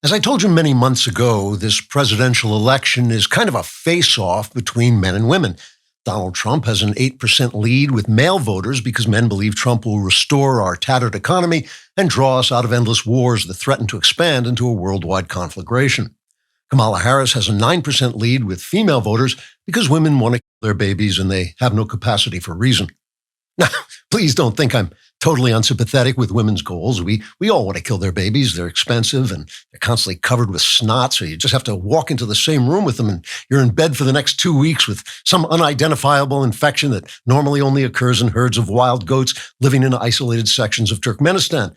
As I told you many months ago, this presidential election is kind of a face-off between men and women. Donald Trump has an 8% lead with male voters because men believe Trump will restore our tattered economy and draw us out of endless wars that threaten to expand into a worldwide conflagration. Kamala Harris has a 9% lead with female voters because women want to kill their babies and they have no capacity for reason. Now, please don't think I'm totally unsympathetic with women's goals. We all want to kill their babies. They're expensive and they're constantly covered with snot, so you just have to walk into the same room with them and you're in bed for the next 2 weeks with some unidentifiable infection that normally only occurs in herds of wild goats living in isolated sections of Turkmenistan.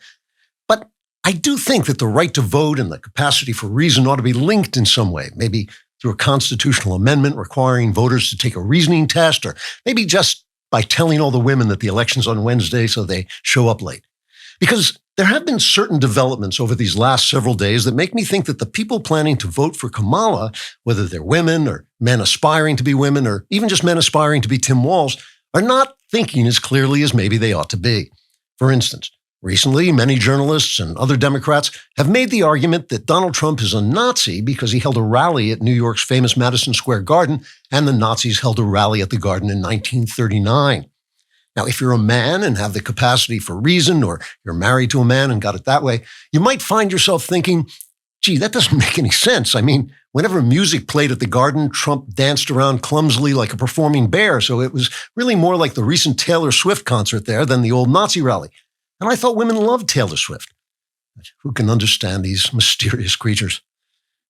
But I do think that the right to vote and the capacity for reason ought to be linked in some way, maybe through a constitutional amendment requiring voters to take a reasoning test, or maybe just by telling all the women that the election's on Wednesday so they show up late. Because there have been certain developments over these last several days that make me think that the people planning to vote for Kamala, whether they're women or men aspiring to be women or even just men aspiring to be Tim Walz, are not thinking as clearly as maybe they ought to be. For instance, recently, many journalists and other Democrats have made the argument that Donald Trump is a Nazi because he held a rally at New York's famous Madison Square Garden, and the Nazis held a rally at the Garden in 1939. Now, if you're a man and have the capacity for reason, or you're married to a man and got it that way, you might find yourself thinking, gee, that doesn't make any sense. I mean, whenever music played at the Garden, Trump danced around clumsily like a performing bear, so it was really more like the recent Taylor Swift concert there than the old Nazi rally. And I thought women loved Taylor Swift. But who can understand these mysterious creatures?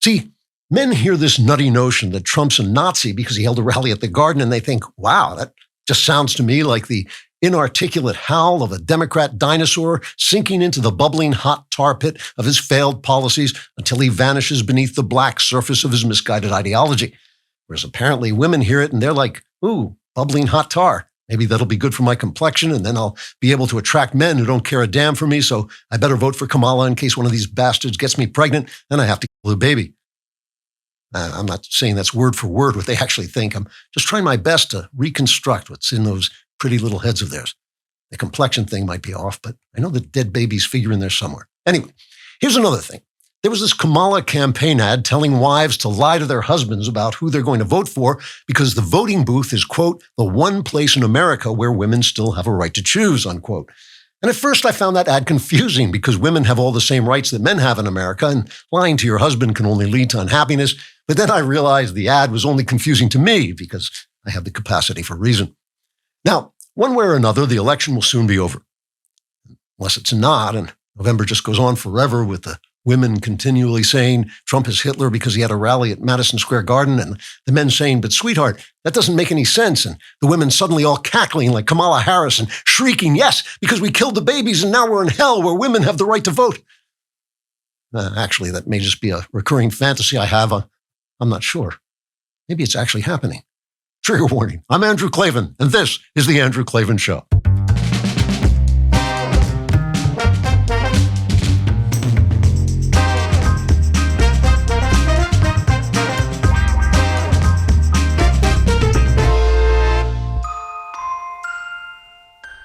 See, men hear this nutty notion that Trump's a Nazi because he held a rally at the Garden, and they think, wow, that just sounds to me like the inarticulate howl of a Democrat dinosaur sinking into the bubbling hot tar pit of his failed policies until he vanishes beneath the black surface of his misguided ideology. Whereas apparently women hear it and they're like, ooh, bubbling hot tar. Maybe that'll be good for my complexion, and then I'll be able to attract men who don't care a damn for me, so I better vote for Kamala in case one of these bastards gets me pregnant and I have to kill the baby. I'm not saying that's word for word what they actually think. I'm just trying my best to reconstruct what's in those pretty little heads of theirs. The complexion thing might be off, but I know that dead babies figure in there somewhere. Anyway, here's another thing. There was this Kamala campaign ad telling wives to lie to their husbands about who they're going to vote for because the voting booth is, quote, the one place in America where women still have a right to choose, unquote. And at first I found that ad confusing because women have all the same rights that men have in America, and lying to your husband can only lead to unhappiness. But then I realized the ad was only confusing to me because I have the capacity for reason. Now, one way or another, the election will soon be over. Unless it's not, and November just goes on forever with the women continually saying Trump is Hitler because he had a rally at Madison Square Garden, and the men saying, but sweetheart, that doesn't make any sense. And the women suddenly all cackling like Kamala Harris and shrieking, yes, because we killed the babies and now we're in hell where women have the right to vote. Actually, that may just be a recurring fantasy I have. I'm not sure. Maybe it's actually happening. Trigger warning. I'm Andrew Klavan, and this is The Andrew Klavan Show.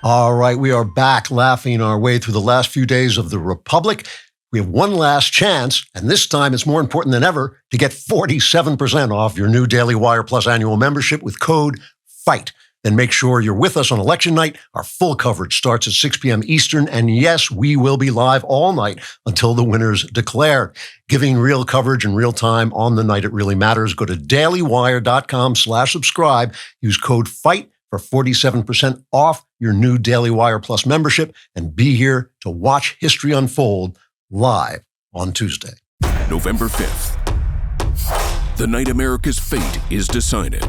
All right, we are back laughing our way through the last few days of the Republic. We have one last chance, and this time it's more important than ever to get 47% off your new DailyWire Plus annual membership with code FIGHT. Then make sure you're with us on election night. Our full coverage starts at 6 p.m. Eastern, and yes, we will be live all night until the winner's declared. Giving real coverage in real time on the night it really matters. Go to dailywire.com/subscribe. Use code FIGHT for 47% off your new Daily Wire Plus membership, and be here to watch history unfold live on Tuesday. November 5th. The night America's fate is decided.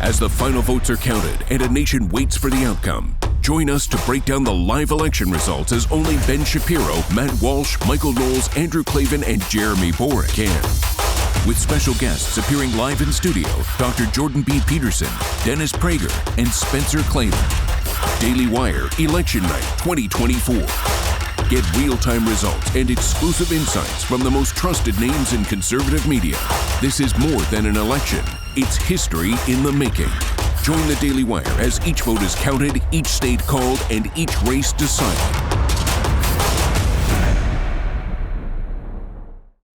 As the final votes are counted and a nation waits for the outcome, join us to break down the live election results as only Ben Shapiro, Matt Walsh, Michael Knowles, Andrew Klavan, and Jeremy Boring can. With special guests appearing live in studio, Dr. Jordan B. Peterson, Dennis Prager, and Spencer Klavan. Daily Wire Election Night 2024. Get real-time results and exclusive insights from the most trusted names in conservative media. This is more than an election. It's history in the making. Join the Daily Wire as each vote is counted, each state called, and each race decided.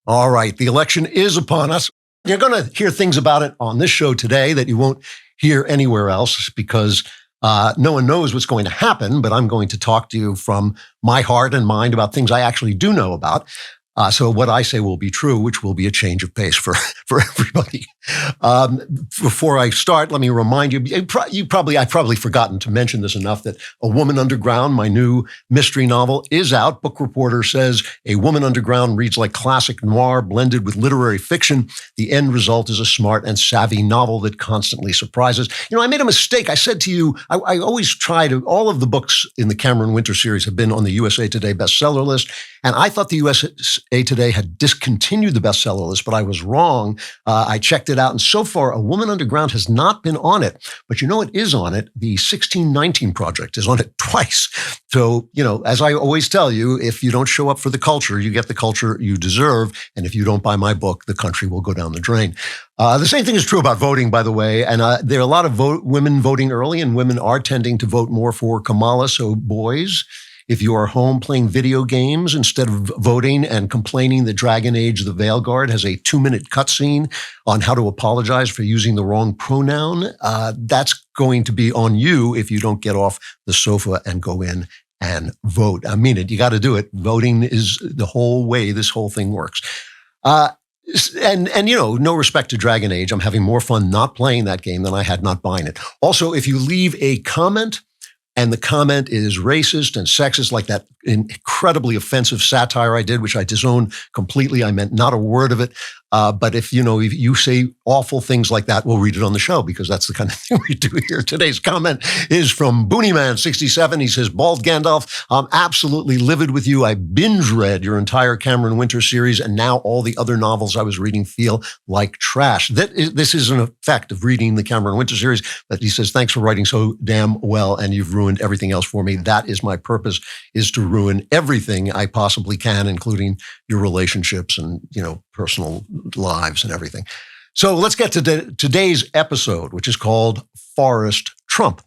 All right, the election is upon us. You're going to hear things about it on this show today that you won't hear anywhere else because no one knows what's going to happen, but I'm going to talk to you from my heart and mind about things I actually do know about. So what I say will be true, which will be a change of pace for everybody. Before I start, let me remind you, I've probably forgotten to mention this enough that A Woman Underground, my new mystery novel, is out. Book Reporter says A Woman Underground reads like classic noir blended with literary fiction. The end result is a smart and savvy novel that constantly surprises. I made a mistake. I said to you, I always try to, all of the books in the Cameron Winter series have been on the USA Today bestseller list. And I thought the USA Today had discontinued the bestseller list, but I was wrong. I checked it out, and so far, A Woman Underground has not been on it. But it is on it. The 1619 Project is on it twice. So, as I always tell you, if you don't show up for the culture, you get the culture you deserve. And if you don't buy my book, the country will go down the drain. The same thing is true about voting, by the way. And there are a lot of women voting early, and women are tending to vote more for Kamala. So boys, if you are home playing video games instead of voting and complaining that Dragon Age the Veilguard has a 2-minute cutscene on how to apologize for using the wrong pronoun, that's going to be on you if you don't get off the sofa and go in and vote. I mean it. You got to do it. Voting is the whole way this whole thing works. And no respect to Dragon Age. I'm having more fun not playing that game than I had not buying it. Also, if you leave a comment, and the comment is racist and sexist, like that incredibly offensive satire I did, which I disown completely. I meant not a word of it. But if you say awful things like that, we'll read it on the show because that's the kind of thing we do here. Today's comment is from Booneyman67. He says, Bald Gandalf, I'm absolutely livid with you. I binge read your entire Cameron Winter series, and now all the other novels I was reading feel like trash. This is an effect of reading the Cameron Winter series. But he says, thanks for writing so damn well, and you've ruined everything else for me. That is my purpose, is to ruin everything I possibly can, including your relationships and, personal lives and everything. So let's get to today's episode, which is called Forrest Trump.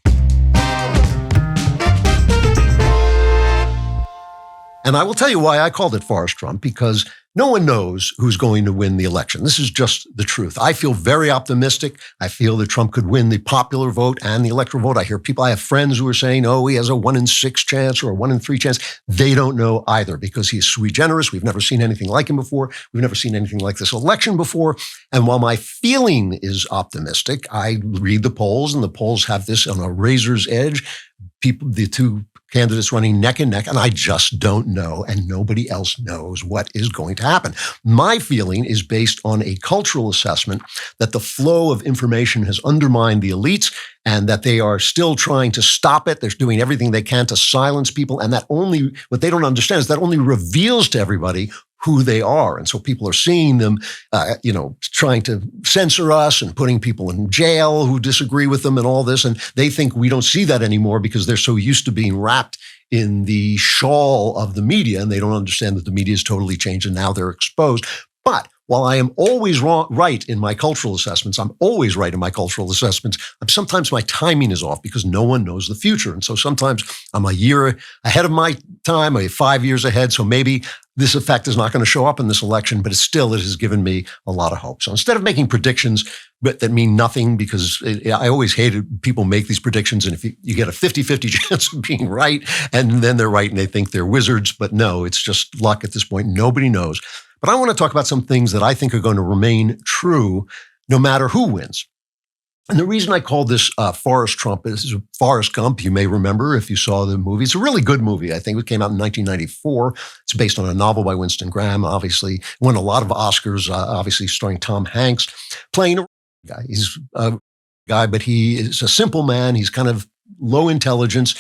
And I will tell you why I called it Forrest Trump, because no one knows who's going to win the election. This is just the truth. I feel very optimistic. I feel that Trump could win the popular vote and the electoral vote. I have friends who are saying, he has a 1 in 6 chance or a 1 in 3 chance. They don't know either because he's sui generis. We've never seen anything like him before. We've never seen anything like this election before. And while my feeling is optimistic, I read the polls, and the polls have this on a razor's edge. The two candidates running neck and neck, and I just don't know, and nobody else knows what is going to happen. My feeling is based on a cultural assessment that the flow of information has undermined the elites and that they are still trying to stop it. They're doing everything they can to silence people, and what they don't understand is that only reveals to everybody who they are. And so people are seeing them, trying to censor us and putting people in jail who disagree with them and all this. And they think we don't see that anymore because they're so used to being wrapped in the shawl of the media, and they don't understand that the media has totally changed and now they're exposed. But while I am always right in my cultural assessments, sometimes my timing is off because no one knows the future. And so sometimes I'm a year ahead of my time, 5 years ahead. So maybe this effect is not going to show up in this election, but it has given me a lot of hope. So instead of making predictions that mean nothing, because I always hated people make these predictions, and if you get a 50-50 chance of being right, and then they're right and they think they're wizards, but no, it's just luck at this point. Nobody knows. But I want to talk about some things that I think are going to remain true no matter who wins. And the reason I called this Forrest Trump is Forrest Gump. You may remember if you saw the movie. It's a really good movie. I think it came out in 1994. It's based on a novel by Winston Graham, obviously. Won a lot of Oscars, obviously starring Tom Hanks, playing a guy. He's a guy, but he is a simple man. He's kind of low intelligence,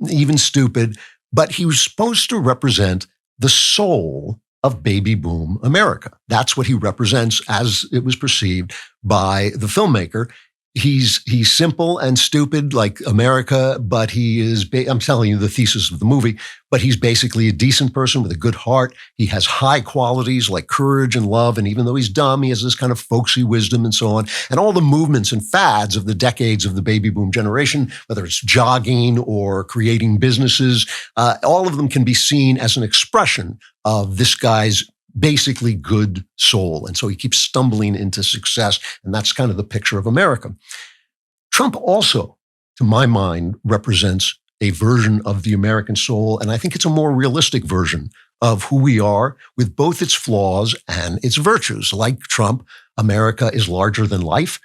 even stupid. But he was supposed to represent the soul of baby boom America. That's what he represents as it was perceived by the filmmaker. He's simple and stupid like America, but he is, I'm telling you the thesis of the movie, but he's basically a decent person with a good heart. He has high qualities like courage and love. And even though he's dumb, he has this kind of folksy wisdom and so on. And all the movements and fads of the decades of the baby boom generation, whether it's jogging or creating businesses, all of them can be seen as an expression of this guy's basically good soul. And so he keeps stumbling into success. And that's kind of the picture of America. Trump also, to my mind, represents a version of the American soul. And I think it's a more realistic version of who we are, with both its flaws and its virtues. Like Trump, America is larger than life.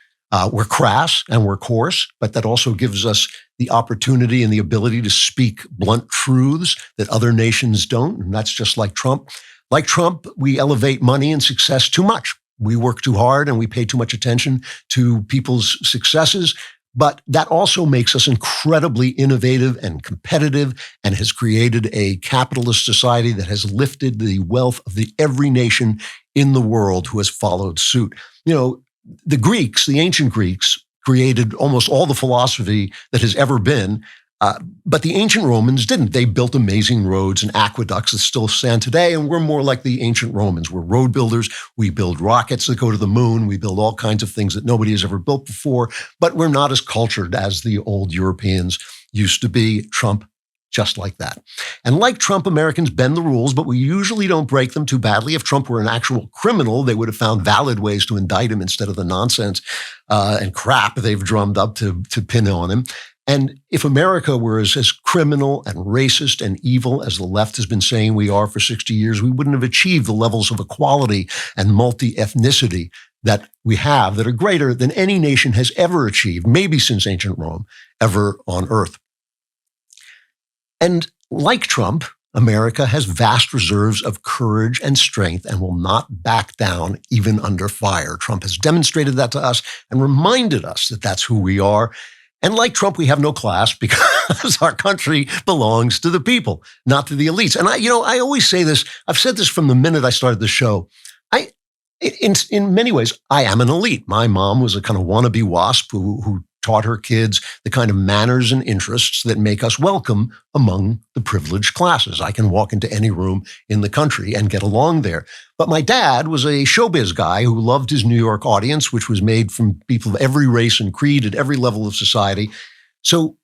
We're crass and we're coarse, but that also gives us the opportunity and the ability to speak blunt truths that other nations don't. And that's just like Trump. Like Trump, we elevate money and success too much. We work too hard and we pay too much attention to people's successes. But that also makes us incredibly innovative and competitive and has created a capitalist society that has lifted the wealth of every nation in the world who has followed suit. You know, the Greeks, the ancient Greeks, created almost all the philosophy that has ever been. But the ancient Romans didn't. They built amazing roads and aqueducts that still stand today. And we're more like the ancient Romans. We're road builders. We build rockets that go to the moon. We build all kinds of things that nobody has ever built before. But we're not as cultured as the old Europeans used to be. Trump, just like that. And like Trump, Americans bend the rules, but we usually don't break them too badly. If Trump were an actual criminal, they would have found valid ways to indict him instead of the nonsense and crap they've drummed up to pin on him. And if America were as criminal and racist and evil as the left has been saying we are for 60 years, we wouldn't have achieved the levels of equality and multi-ethnicity that we have that are greater than any nation has ever achieved, maybe since ancient Rome, ever on earth. And like Trump, America has vast reserves of courage and strength and will not back down even under fire. Trump has demonstrated that to us and reminded us that that's who we are. And like Trump, we have no class because our country belongs to the people, not to the elites. And I always say this. I've said this from the minute I started the show. In many ways, I am an elite. My mom was a kind of wannabe WASP who taught her kids the kind of manners and interests that make us welcome among the privileged classes. I can walk into any room in the country and get along there. But my dad was a showbiz guy who loved his New York audience, which was made from people of every race and creed at every level of society. So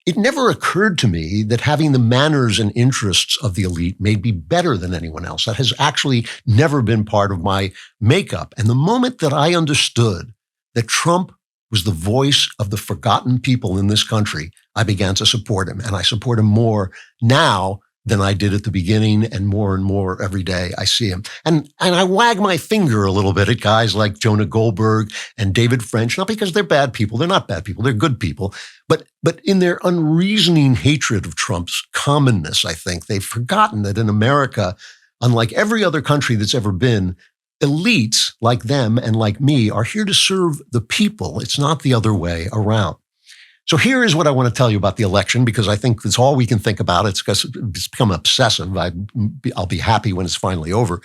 it never occurred to me that having the manners and interests of the elite made me better than anyone else. That has actually never been part of my makeup. And the moment that I understood that Trump was the voice of the forgotten people in this country, I began to support him. And I support him more now than I did at the beginning, and more every day I see him. And I wag my finger a little bit at guys like Jonah Goldberg and David French, not because they're bad people. They're not bad people. They're good people. But in their unreasoning hatred of Trump's commonness, I think they've forgotten that in America, unlike every other country that's ever been, elites like them and like me are here to serve the people. It's not the other way around. So here is what I want to tell you about the election, because I think that's all we can think about. It's become obsessive. I'll be happy when it's finally over.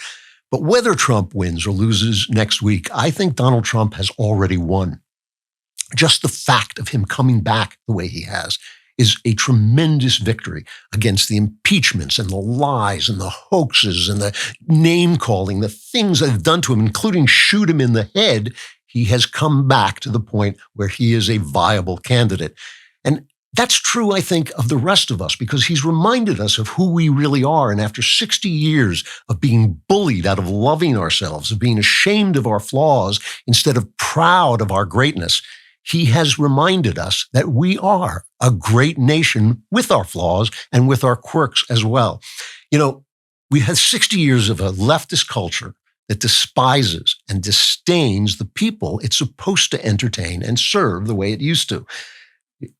But whether Trump wins or loses next week, I think Donald Trump has already won. Just the fact of him coming back the way he has is a tremendous victory against the impeachments and the lies and the hoaxes and the name-calling, the things that have done to him, including shoot him in the head. He has come back to the point where he is a viable candidate. And that's true, I think, of the rest of us, because he's reminded us of who we really are. And after 60 years of being bullied out of loving ourselves, of being ashamed of our flaws instead of proud of our greatness, he has reminded us that we are a great nation with our flaws and with our quirks as well. You know, we had 60 years of a leftist culture that despises and disdains the people it's supposed to entertain and serve the way it used to.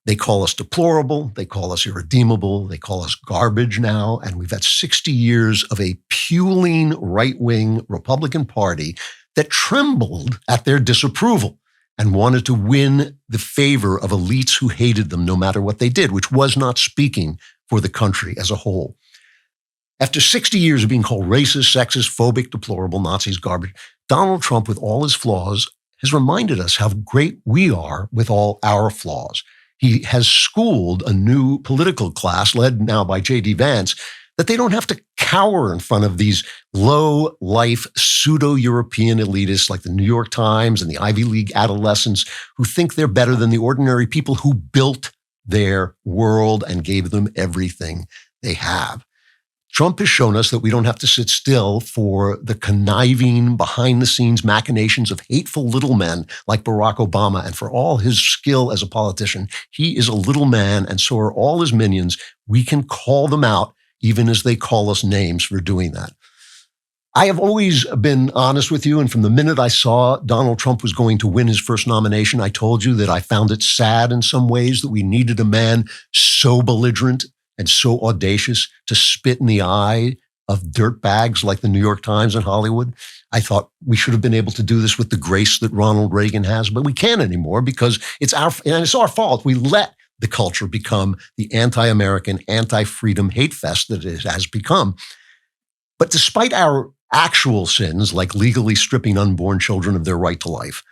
They call us deplorable. They call us irredeemable. They call us garbage now. And we've had 60 years of a puling right-wing Republican Party that trembled at their disapproval and wanted to win the favor of elites who hated them no matter what they did, which was not speaking for the country as a whole. After 60 years of being called racist, sexist, phobic, deplorable, Nazis, garbage, Donald Trump, with all his flaws, has reminded us how great we are with all our flaws. He has schooled a new political class, led now by J.D. Vance, that they don't have to cower in front of these low-life, pseudo-European elitists like the New York Times and the Ivy League adolescents who think they're better than the ordinary people who built their world and gave them everything they have. Trump has shown us that we don't have to sit still for the conniving, behind-the-scenes machinations of hateful little men like Barack Obama. And for all his skill as a politician, he is a little man, and so are all his minions. We can call them out, even as they call us names for doing that. I have always been honest with you, and from the minute I saw Donald Trump was going to win his first nomination, I told you that I found it sad in some ways that we needed a man so belligerent and so audacious to spit in the eye of dirtbags like the New York Times and Hollywood. I thought we should have been able to do this with the grace that Ronald Reagan has, but we can't anymore because it's our fault. We let the culture become the anti-American, anti-freedom hate fest that it has become. But despite our actual sins, like legally stripping unborn children of their right to life,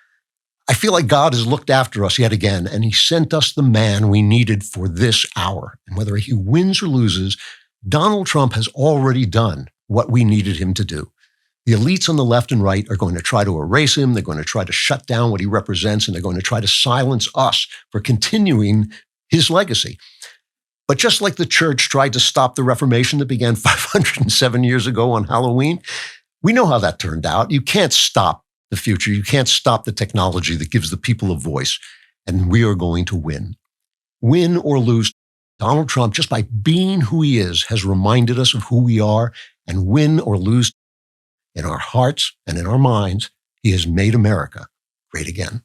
I feel like God has looked after us yet again, and he sent us the man we needed for this hour. And whether he wins or loses, Donald Trump has already done what we needed him to do. The elites on the left and right are going to try to erase him. They're going to try to shut down what he represents, and they're going to try to silence us for continuing his legacy. But just like the church tried to stop the Reformation that began 507 years ago on Halloween, we know how that turned out. You can't stop the future. You can't stop the technology that gives the people a voice, and we are going to win. Win or lose, Donald Trump, just by being who he is, has reminded us of who we are, and win or lose, in our hearts and in our minds, he has made America great again.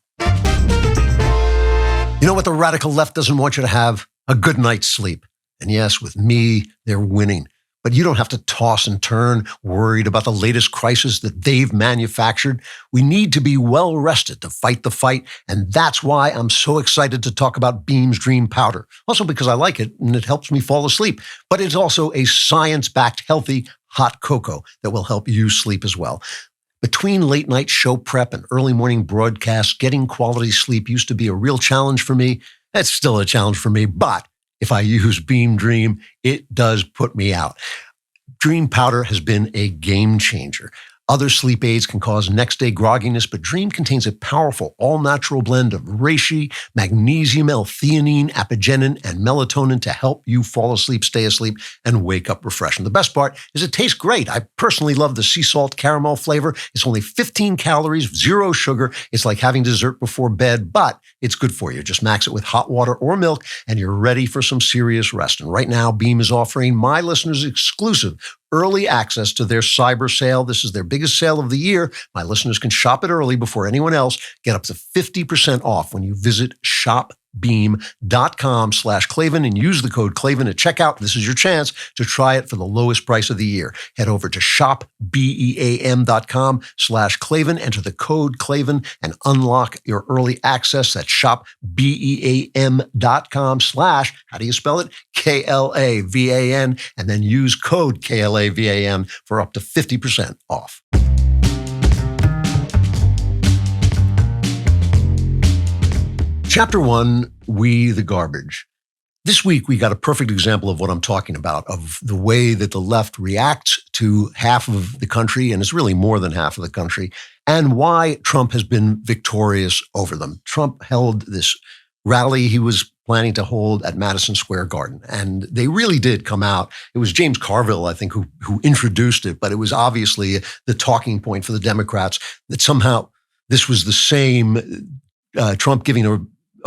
You know what the radical left doesn't want you to have? A good night's sleep. And yes, with me, they're winning. But you don't have to toss and turn, worried about the latest crisis that they've manufactured. We need to be well rested to fight the fight. And that's why I'm so excited to talk about Beam's Dream Powder. Also because I like it and it helps me fall asleep. But it's also a science-backed, healthy, hot cocoa that will help you sleep as well. Between late night show prep and early morning broadcasts, getting quality sleep used to be a real challenge for me. It's still a challenge for me, but if I use Beam Dream, it does put me out. Dream Powder has been a game changer. Other sleep aids can cause next-day grogginess, but Dream contains a powerful, all-natural blend of reishi, magnesium, L-theanine, apigenin, and melatonin to help you fall asleep, stay asleep, and wake up refreshed. And the best part is it tastes great. I personally love the sea salt caramel flavor. It's only 15 calories, 0 sugar. It's like having dessert before bed, but it's good for you. Just max it with hot water or milk, and you're ready for some serious rest. And right now, Beam is offering my listeners exclusive early access to their cyber sale. This is their biggest sale of the year. My listeners can shop it early before anyone else. Get up to 50% off when you visit shopbeam.com/Klavan and use the code Klavan at checkout. This is your chance to try it for the lowest price of the year. Head over to shopbeam.com/Klavan, enter the code Klavan and unlock your early access. That's shopbeam.com/ how do you spell it? KLAVAN, and then use code KLAVAN for up to 50% off. Chapter 1, We the Garbage. This week, we got a perfect example of what I'm talking about, of the way that the left reacts to half of the country, and it's really more than half of the country, and why Trump has been victorious over them. Trump held this rally he was planning to hold at Madison Square Garden, and they really did come out. It was James Carville, I think, who introduced it, but it was obviously the talking point for the Democrats that somehow this was the same Trump giving a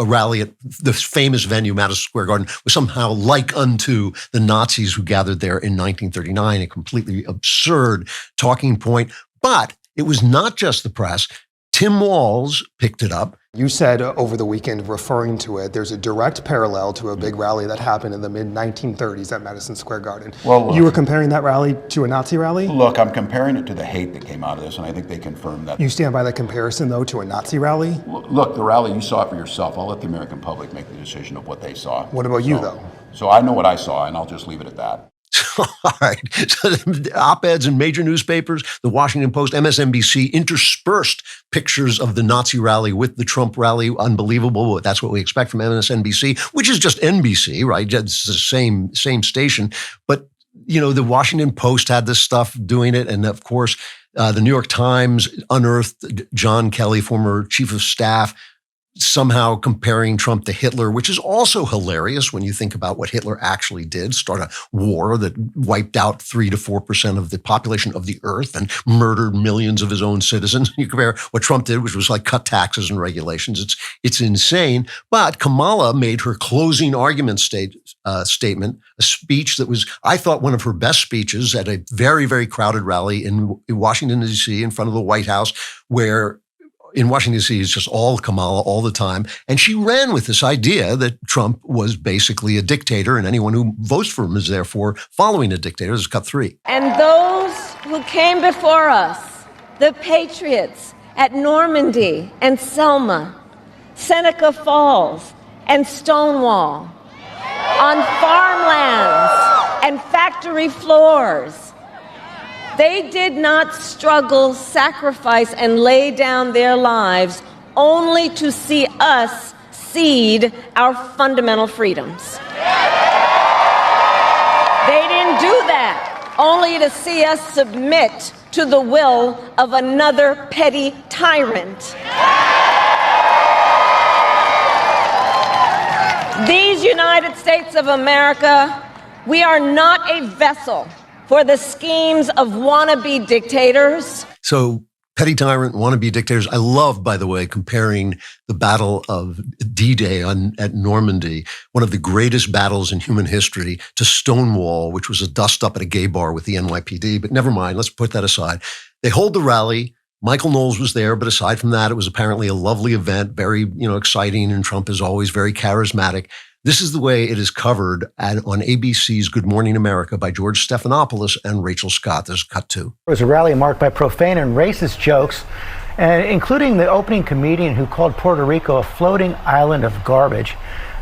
rally at the famous venue, Madison Square Garden, was somehow like unto the Nazis who gathered there in 1939, a completely absurd talking point. But it was not just the press. Tim Walz picked it up. You said over the weekend, referring to it, there's a direct parallel to a big rally that happened in the mid-1930s at Madison Square Garden. Well, look, you were comparing that rally to a Nazi rally? Look, I'm comparing it to the hate that came out of this, and I think they confirmed that. You stand by that comparison, though, to a Nazi rally? Look, the rally, you saw it for yourself. I'll let the American public make the decision of what they saw. What about you, though? So I know what I saw, and I'll just leave it at that. All right. So the op-eds in major newspapers, the Washington Post, MSNBC, interspersed pictures of the Nazi rally with the Trump rally. Unbelievable. That's what we expect from MSNBC, which is just NBC, right? It's the same station. But, you know, the Washington Post had this stuff doing it. And of course, the New York Times unearthed John Kelly, former chief of staff, somehow comparing Trump to Hitler, which is also hilarious when you think about what Hitler actually did, start a war that wiped out 3 to 4% of the population of the earth and murdered millions of his own citizens. You compare what Trump did, which was like cut taxes and regulations. It's insane. But Kamala made her closing argument statement, a speech that was, I thought, one of her best speeches at a very, very crowded rally in Washington, D.C., in front of the White House, where in Washington, D.C., it's just all Kamala all the time. And she ran with this idea that Trump was basically a dictator, and anyone who votes for him is therefore following a dictator. This is cut 3. And those who came before us, the patriots at Normandy and Selma, Seneca Falls and Stonewall, on farmlands and factory floors, they did not struggle, sacrifice, and lay down their lives only to see us cede our fundamental freedoms. They didn't do that only to see us submit to the will of another petty tyrant. These United States of America, we are not a vessel for the schemes of wannabe dictators. So petty tyrant, wannabe dictators. I love, by the way, comparing the Battle of D-Day at Normandy, one of the greatest battles in human history, to Stonewall, which was a dust-up at a gay bar with the NYPD. But never mind, let's put that aside. They hold the rally. Michael Knowles was there, but aside from that, it was apparently a lovely event, very, exciting, and Trump is always very charismatic. This is the way it is covered on ABC's Good Morning America by George Stephanopoulos and Rachel Scott. This is cut 2. It was a rally marked by profane and racist jokes, including the opening comedian who called Puerto Rico a floating island of garbage.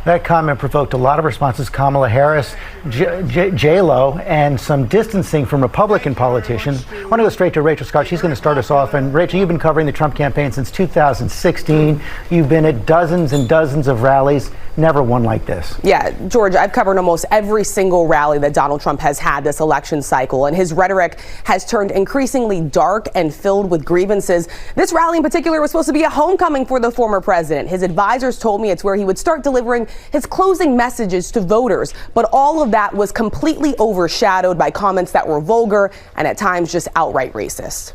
That comment provoked a lot of responses. Kamala Harris, J-Lo, and some distancing from Republican politicians. I want to go straight to Rachel Scott. She's going to start us off. And Rachel, you've been covering the Trump campaign since 2016. You've been at dozens and dozens of rallies. Never one like this. Yeah, George, I've covered almost every single rally that Donald Trump has had this election cycle, and his rhetoric has turned increasingly dark and filled with grievances. This rally in particular was supposed to be a homecoming for the former president. His advisors told me it's where he would start delivering his closing messages to voters. But all of that was completely overshadowed by comments that were vulgar and at times just outright racist.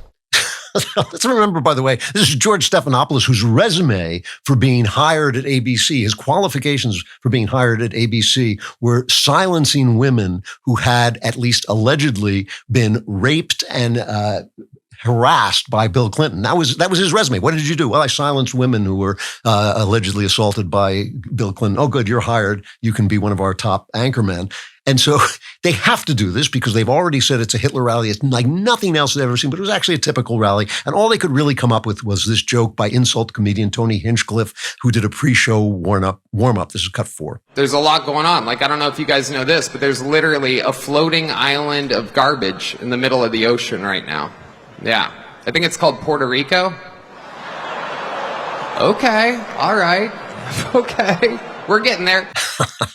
Let's remember, by the way, this is George Stephanopoulos, whose resume for being hired at ABC, his qualifications for being hired at ABC were silencing women who had at least allegedly been raped and harassed by Bill Clinton. That was his resume. What did you do? Well, I silenced women who were allegedly assaulted by Bill Clinton. Oh, good, you're hired. You can be one of our top anchormen. And so they have to do this because they've already said it's a Hitler rally. It's like nothing else they've ever seen, but it was actually a typical rally. And all they could really come up with was this joke by insult comedian Tony Hinchcliffe, who did a pre-show warm-up. This is cut 4. There's a lot going on. Like, I don't know if you guys know this, but there's literally a floating island of garbage in the middle of the ocean right now. Yeah. I think it's called Puerto Rico. Okay. All right. Okay. We're getting there.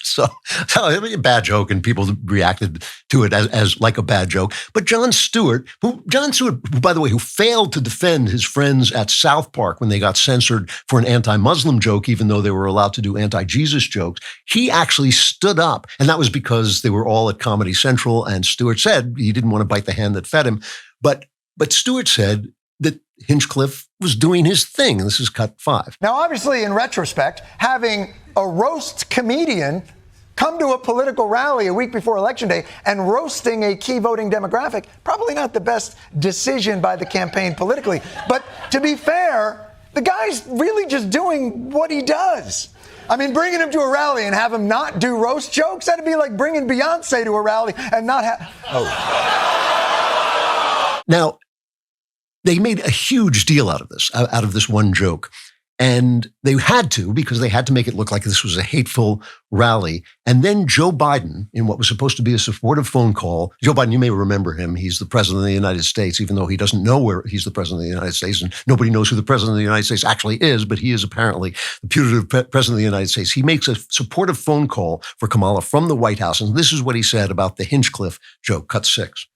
So it was a bad joke, and people reacted to it as like a bad joke. But Jon Stewart, who, by the way, who failed to defend his friends at South Park when they got censored for an anti-Muslim joke, even though they were allowed to do anti-Jesus jokes, he actually stood up. And that was because they were all at Comedy Central, and Stewart said he didn't want to bite the hand that fed him. But Stewart said that Hinchcliffe was doing his thing. This is cut 5. Now, obviously, in retrospect, having a roast comedian come to a political rally a week before Election Day and roasting a key voting demographic, probably not the best decision by the campaign politically. But to be fair, the guy's really just doing what he does. I mean, bringing him to a rally and have him not do roast jokes, that'd be like bringing Beyonce to a rally and not have... Oh. Now, they made a huge deal out of this one joke. And they had to, because they had to make it look like this was a hateful rally. And then Joe Biden, in what was supposed to be a supportive phone call, Joe Biden, you may remember him. He's the president of the United States, even though he doesn't know where he's the president of the United States. And nobody knows who the president of the United States actually is, but he is apparently the putative president of the United States. He makes a supportive phone call for Kamala from the White House. And this is what he said about the Hinchcliffe joke, cut 6.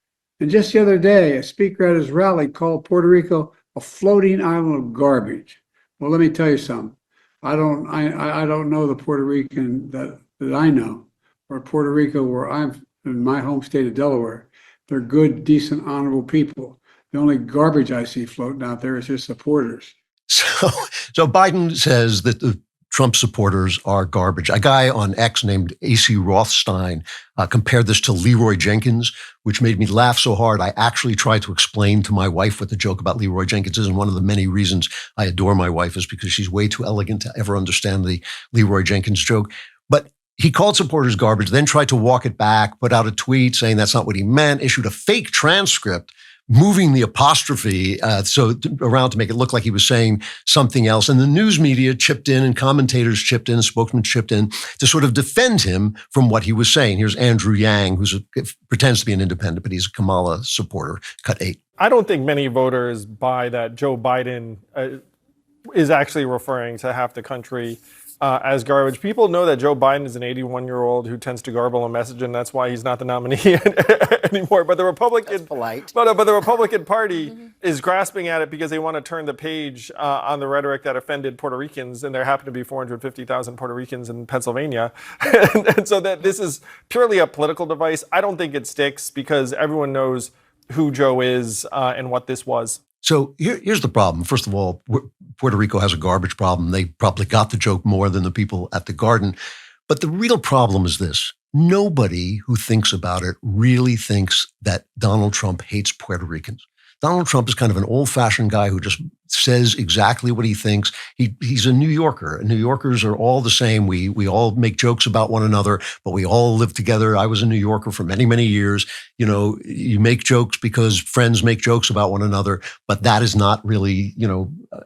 And just the other day, a speaker at his rally called Puerto Rico a floating island of garbage. Well, let me tell you something. I don't know the Puerto Rican that I know, or Puerto Rico, where I'm in my home state of Delaware. They're good, decent, honorable people. The only garbage I see floating out there is his supporters. So Biden says that the Trump supporters are garbage. A guy on X named AC Rothstein compared this to Leroy Jenkins, which made me laugh so hard. I actually tried to explain to my wife what the joke about Leroy Jenkins is. And one of the many reasons I adore my wife is because she's way too elegant to ever understand the Leroy Jenkins joke. But he called supporters garbage, then tried to walk it back, put out a tweet saying that's not what he meant, issued a fake transcript, moving the apostrophe around to make it look like he was saying something else. And the news media chipped in and commentators chipped in, spokesmen chipped in to sort of defend him from what he was saying. Here's Andrew Yang, who pretends to be an independent, but he's a Kamala supporter. Cut 8. I don't think many voters buy that Joe Biden is actually referring to half the country as garbage. People know that Joe Biden is an 81-year-old who tends to garble a message, and that's why he's not the nominee anymore. But the Republican, but the Republican Party is grasping at it because they want to turn the page on the rhetoric that offended Puerto Ricans, and there happen to be 450,000 Puerto Ricans in Pennsylvania, and so that this is purely a political device. I don't think it sticks because everyone knows who Joe is and what this was. So here's the problem. First of all, Puerto Rico has a garbage problem. They probably got the joke more than the people at the Garden. But the real problem is this. Nobody who thinks about it really thinks that Donald Trump hates Puerto Ricans. Donald Trump is kind of an old-fashioned guy who just says exactly what he thinks. He's a New Yorker. New Yorkers are all the same. We all make jokes about one another, but we all live together. I was a New Yorker for many, many years. You know, you make jokes because friends make jokes about one another, but that is not really,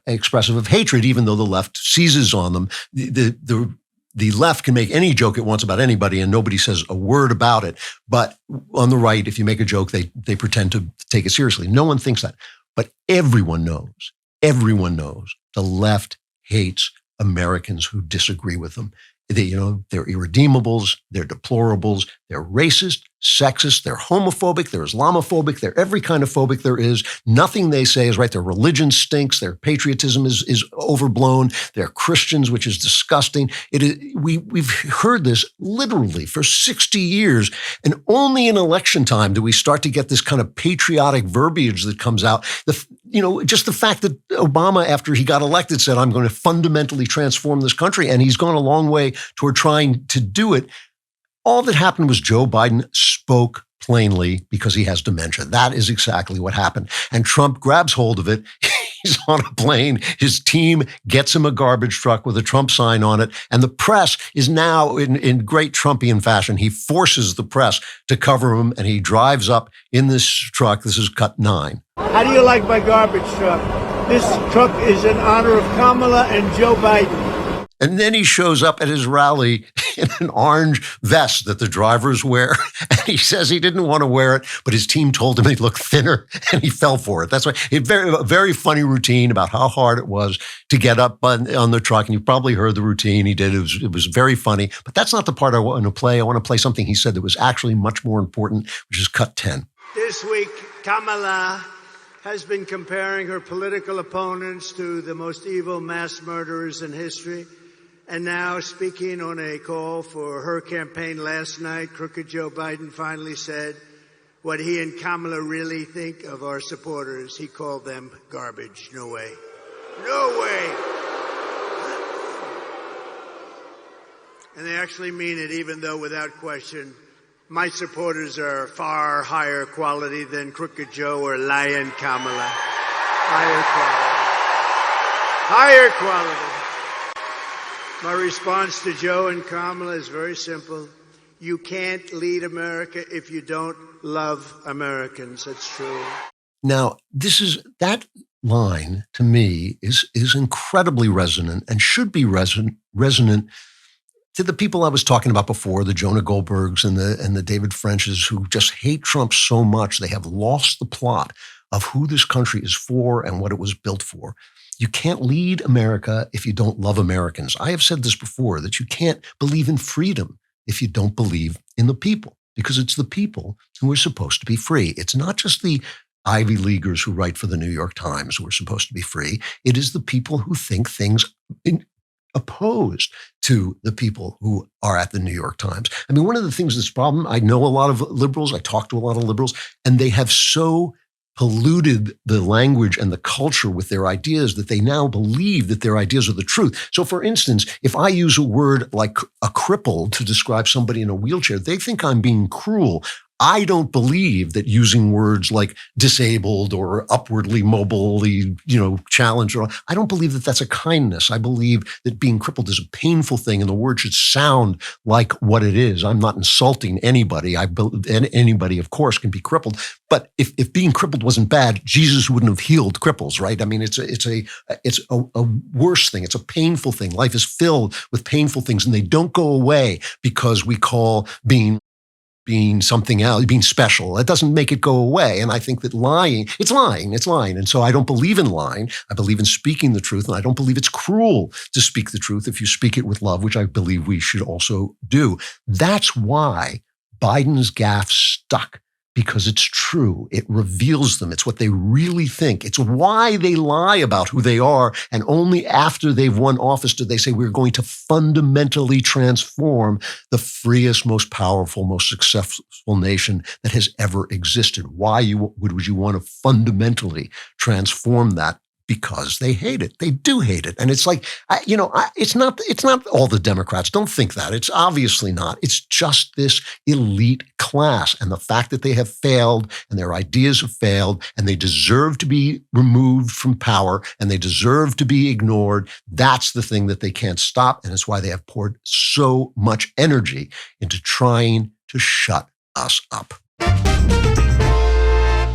expressive of hatred, even though the left seizes on them. The left can make any joke it wants about anybody and nobody says a word about it. But on the right, if you make a joke, they pretend to take it seriously. No one thinks that. But everyone knows the left hates Americans who disagree with them. They're irredeemables, they're deplorables, they're racist, sexist, they're homophobic, they're Islamophobic, they're every kind of phobic there is. Nothing they say is right. Their religion stinks, their patriotism is overblown, they're Christians, which is disgusting. We've heard this literally for 60 years, and only in election time do we start to get this kind of patriotic verbiage that comes out. Just the fact that Obama, after he got elected, said, I'm going to fundamentally transform this country, and he's gone a long way toward trying to do it. All that happened was Joe Biden spoke plainly because he has dementia. That is exactly what happened. And Trump grabs hold of it. He's on a plane. His team gets him a garbage truck with a Trump sign on it. And the press is now, in great Trumpian fashion, he forces the press to cover him, and he drives up in this truck. This is cut 9. How do you like my garbage truck? This truck is in honor of Kamala and Joe Biden. And then he shows up at his rally in an orange vest that the drivers wear. And he says he didn't want to wear it, but his team told him he'd look thinner, and he fell for it. That's why a very funny routine about how hard it was to get up on the truck. And you probably heard the routine he did. It was very funny. But that's not the part I want to play. I want to play something he said that was actually much more important, which is cut 10. This week, Kamala has been comparing her political opponents to the most evil mass murderers in history. And now, speaking on a call for her campaign last night, crooked Joe Biden finally said what he and Kamala really think of our supporters. He called them garbage. No way. No way. And they actually mean it, even though, without question, my supporters are far higher quality than crooked Joe or lying Kamala. Higher quality. My response to Joe and Kamala is very simple. You can't lead America if you don't love Americans. That's true. Now, that line to me is incredibly resonant and should be resonant to the people I was talking about before, the Jonah Goldbergs and the David Frenches, who just hate Trump so much they have lost the plot of who this country is for and what it was built for. You can't lead America if you don't love Americans. I have said this before, that you can't believe in freedom if you don't believe in the people, because it's the people who are supposed to be free. It's not just the Ivy Leaguers who write for the New York Times who are supposed to be free. It is the people who think things opposed to the people who are at the New York Times. I mean, one of the things that's the problem, I know a lot of liberals, I talk to a lot of liberals, and they have so polluted the language and the culture with their ideas that they now believe that their ideas are the truth. So for instance, if I use a word like a cripple to describe somebody in a wheelchair, they think I'm being cruel. I don't believe that using words like disabled or upwardly mobilely, challenged, I don't believe that that's a kindness. I believe that being crippled is a painful thing and the word should sound like what it is. I'm not insulting anybody. Anybody, of course, can be crippled. But if being crippled wasn't bad, Jesus wouldn't have healed cripples, right? I mean, it's a worse thing. It's a painful thing. Life is filled with painful things and they don't go away because we call being something else, being special. It doesn't make it go away. And I think that lying. And so I don't believe in lying. I believe in speaking the truth. And I don't believe it's cruel to speak the truth if you speak it with love, which I believe we should also do. That's why Biden's gaffe stuck. Because it's true. It reveals them. It's what they really think. It's why they lie about who they are. And only after they've won office do they say, we're going to fundamentally transform the freest, most powerful, most successful nation that has ever existed. Why would you want to fundamentally transform that? Because they hate it. They do hate it. And it's like, it's not all the Democrats. Don't think that. It's obviously not. It's just this elite class. And the fact that they have failed and their ideas have failed and they deserve to be removed from power and they deserve to be ignored. That's the thing that they can't stop. And it's why they have poured so much energy into trying to shut us up.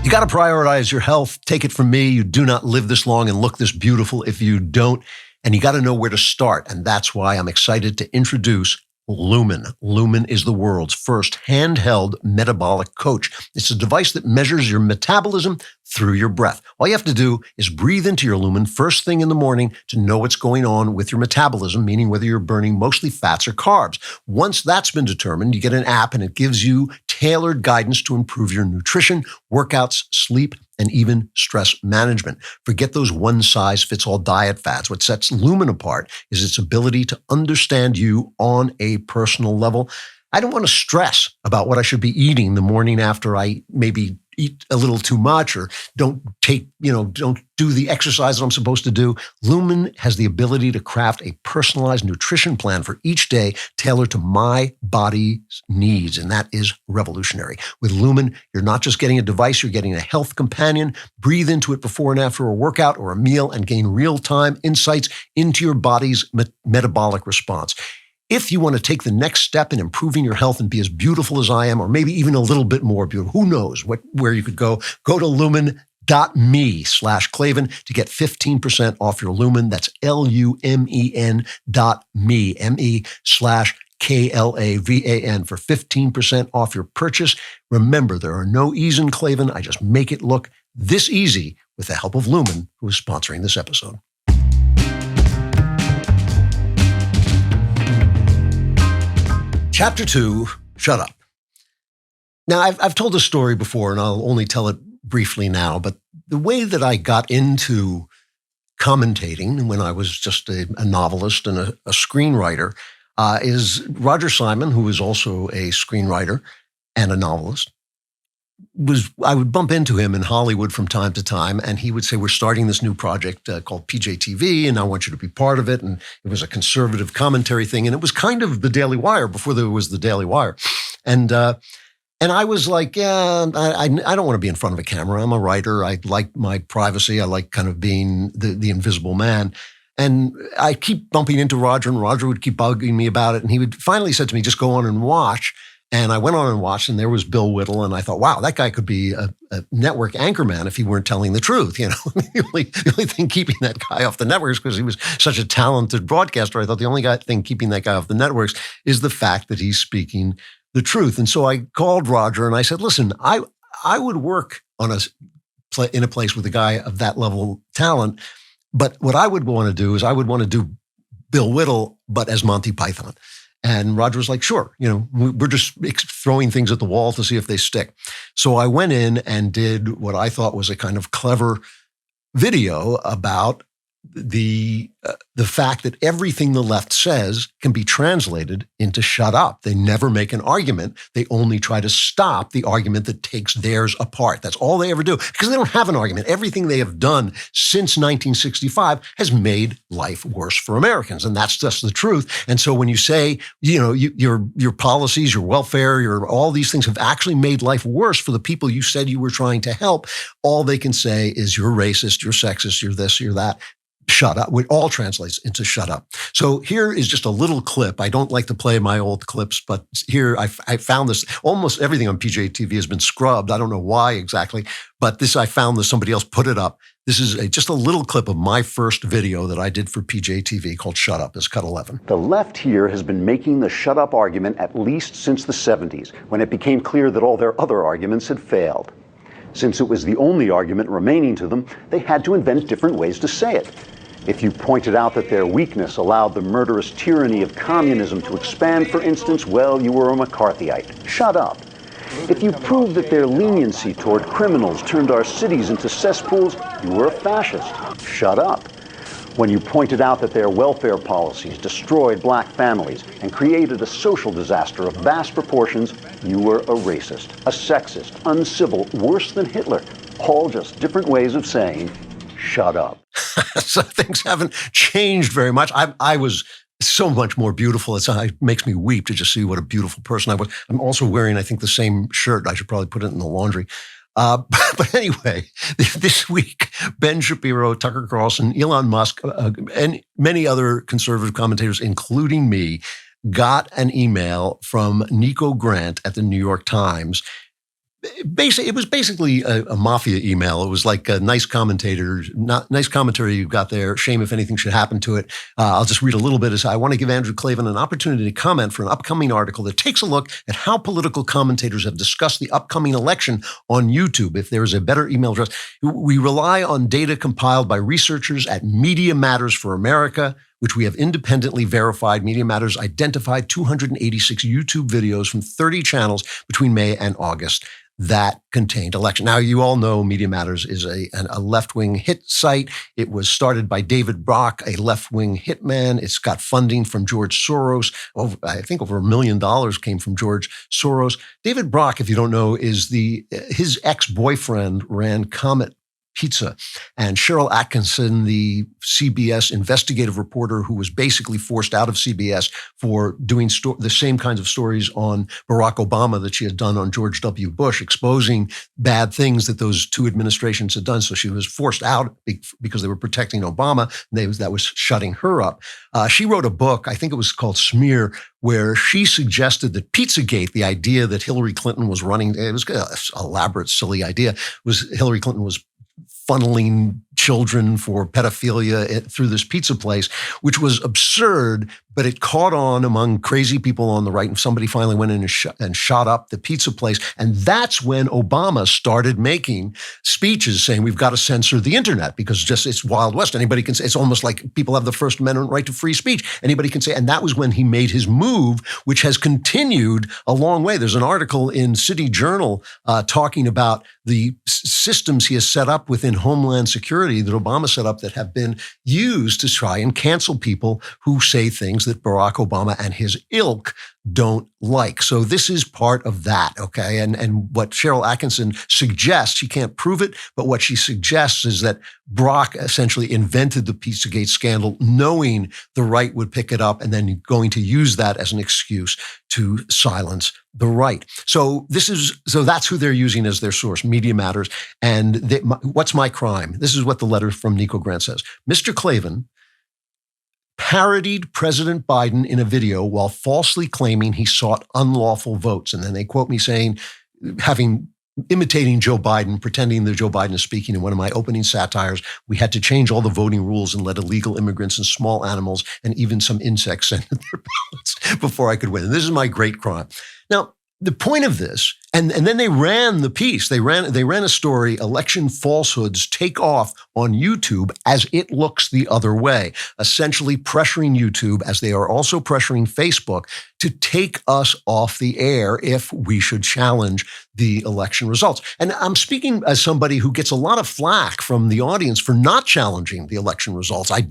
You got to prioritize your health. Take it from me. You do not live this long and look this beautiful if you don't. And you got to know where to start. And that's why I'm excited to introduce Lumen. Lumen is the world's first handheld metabolic coach. It's a device that measures your metabolism through your breath. All you have to do is breathe into your Lumen first thing in the morning to know what's going on with your metabolism, meaning whether you're burning mostly fats or carbs. Once that's been determined, you get an app and it gives you tailored guidance to improve your nutrition, workouts, sleep, and even stress management. Forget those one-size-fits-all diet fads. What sets Lumen apart is its ability to understand you on a personal level. I don't want to stress about what I should be eating the morning after I maybe eat a little too much or don't do the exercise that I'm supposed to do. Lumen has the ability to craft a personalized nutrition plan for each day tailored to my body's needs, and that is revolutionary. With Lumen, you're not just getting a device, you're getting a health companion. Breathe into it before and after a workout or a meal and gain real-time insights into your body's metabolic response. If you want to take the next step in improving your health and be as beautiful as I am, or maybe even a little bit more beautiful, who knows where you could go to lumen.me/Klavan to get 15% off your Lumen. That's LUMEN.me, ME/KLAVAN for 15% off your purchase. Remember, there are no E's in Klavan. I just make it look this easy with the help of Lumen, who is sponsoring this episode. Chapter 2, Shut Up. Now, I've told this story before, and I'll only tell it briefly now, but the way that I got into commentating when I was just a novelist and a screenwriter is Roger Simon, who is also a screenwriter and a novelist. I would bump into him in Hollywood from time to time, and he would say, we're starting this new project called PJTV, and I want you to be part of it. And it was a conservative commentary thing, and it was kind of the Daily Wire before there was the Daily Wire. And I was like, yeah, I don't want to be in front of a camera. I'm a writer. I like my privacy. I like kind of being the invisible man. And I keep bumping into Roger, and Roger would keep bugging me about it. And he would finally said to me, just go on and watch. And I went on and watched, and there was Bill Whittle, and I thought, wow, that guy could be a network anchorman if he weren't telling the truth. The only thing keeping that guy off the networks, because he was such a talented broadcaster, I thought the only thing keeping that guy off the networks is the fact that he's speaking the truth. And so I called Roger, and I said, listen, I would work in a place with a guy of that level of talent, but what I would want to do is I would want to do Bill Whittle, but as Monty Python. And Roger was like, sure, we're just throwing things at the wall to see if they stick. So I went in and did what I thought was a kind of clever video about the fact that everything the left says can be translated into shut up. They never make an argument. They only try to stop the argument that takes theirs apart. That's all they ever do, because they don't have an argument. Everything they have done since 1965 has made life worse for Americans, and that's just the truth. And so when you say, your policies, your welfare, all these things have actually made life worse for the people you said you were trying to help, all they can say is you're racist, you're sexist, you're this, you're that. Shut up. It all translates into shut up. So here is just a little clip. I don't like to play my old clips, but here I found this. Almost everything on PJ TV has been scrubbed. I don't know why exactly, but I found this. Somebody else put it up. This is just a little clip of my first video that I did for PJ TV called Shut Up. It's cut 11. The left here has been making the shut up argument at least since the 70s, when it became clear that all their other arguments had failed. Since it was the only argument remaining to them, they had to invent different ways to say it. If you pointed out that their weakness allowed the murderous tyranny of communism to expand, for instance, well, you were a McCarthyite. Shut up. If you proved that their leniency toward criminals turned our cities into cesspools, you were a fascist. Shut up. When you pointed out that their welfare policies destroyed black families and created a social disaster of vast proportions, you were a racist, a sexist, uncivil, worse than Hitler. All just different ways of saying, shut up. So things haven't changed very much. I was so much more beautiful. It makes me weep to just see what a beautiful person I was. I'm also wearing, I think, the same shirt. I should probably put it in the laundry. But anyway, this week, Ben Shapiro, Tucker Carlson, Elon Musk, and many other conservative commentators, including me, got an email from Nico Grant at the New York Times. It was basically a mafia email. It was like a nice commentary you got there. Shame if anything should happen to it. I'll just read a little bit. I want to give Andrew Klavan an opportunity to comment for an upcoming article that takes a look at how political commentators have discussed the upcoming election on YouTube. If there is a better email address, we rely on data compiled by researchers at Media Matters for America, which we have independently verified. Media Matters identified 286 YouTube videos from 30 channels between May and August that contained election. Now, you all know Media Matters is a left-wing hit site. It was started by David Brock, a left-wing hitman. It's got funding from George Soros. I think over $1 million came from George Soros. David Brock, if you don't know, is his ex-boyfriend ran Comet Pizza. And Cheryl Atkinson, the CBS investigative reporter who was basically forced out of CBS for doing the same kinds of stories on Barack Obama that she had done on George W. Bush, exposing bad things that those two administrations had done. So she was forced out because they were protecting Obama. That was shutting her up. She wrote a book, I think it was called Smear, where she suggested that Pizzagate, the idea that Hillary Clinton was running, it was an elaborate, silly idea, was Hillary Clinton was funneling children for pedophilia through this pizza place, which was absurd, but it caught on among crazy people on the right. And somebody finally went in and shot up the pizza place. And that's when Obama started making speeches saying, we've got to censor the internet because it's Wild West. Anybody can say, it's almost like people have the First Amendment right to free speech. Anybody can say, and that was when he made his move, which has continued a long way. There's an article in City Journal talking about the systems he has set up within Homeland Security that Obama set up that have been used to try and cancel people who say things that Barack Obama and his ilk don't like. So this is part of that, okay? And what Cheryl Atkinson suggests, she can't prove it, but what she suggests is that Brock essentially invented the Pizzagate scandal, knowing the right would pick it up and then going to use that as an excuse to silence the right. So that's who they're using as their source, Media Matters. And what's my crime? This is what the letter from Nico Grant says. Mr. Klavan parodied President Biden in a video while falsely claiming he sought unlawful votes. And then they quote me saying, imitating Joe Biden, pretending that Joe Biden is speaking in one of my opening satires, we had to change all the voting rules and let illegal immigrants and small animals and even some insects send in their ballots before I could win. And this is my great crime. Now, the point of this And then they ran the piece. They ran a story, election falsehoods take off on YouTube as it looks the other way, essentially pressuring YouTube, as they are also pressuring Facebook, to take us off the air if we should challenge the election results. And I'm speaking as somebody who gets a lot of flack from the audience for not challenging the election results. I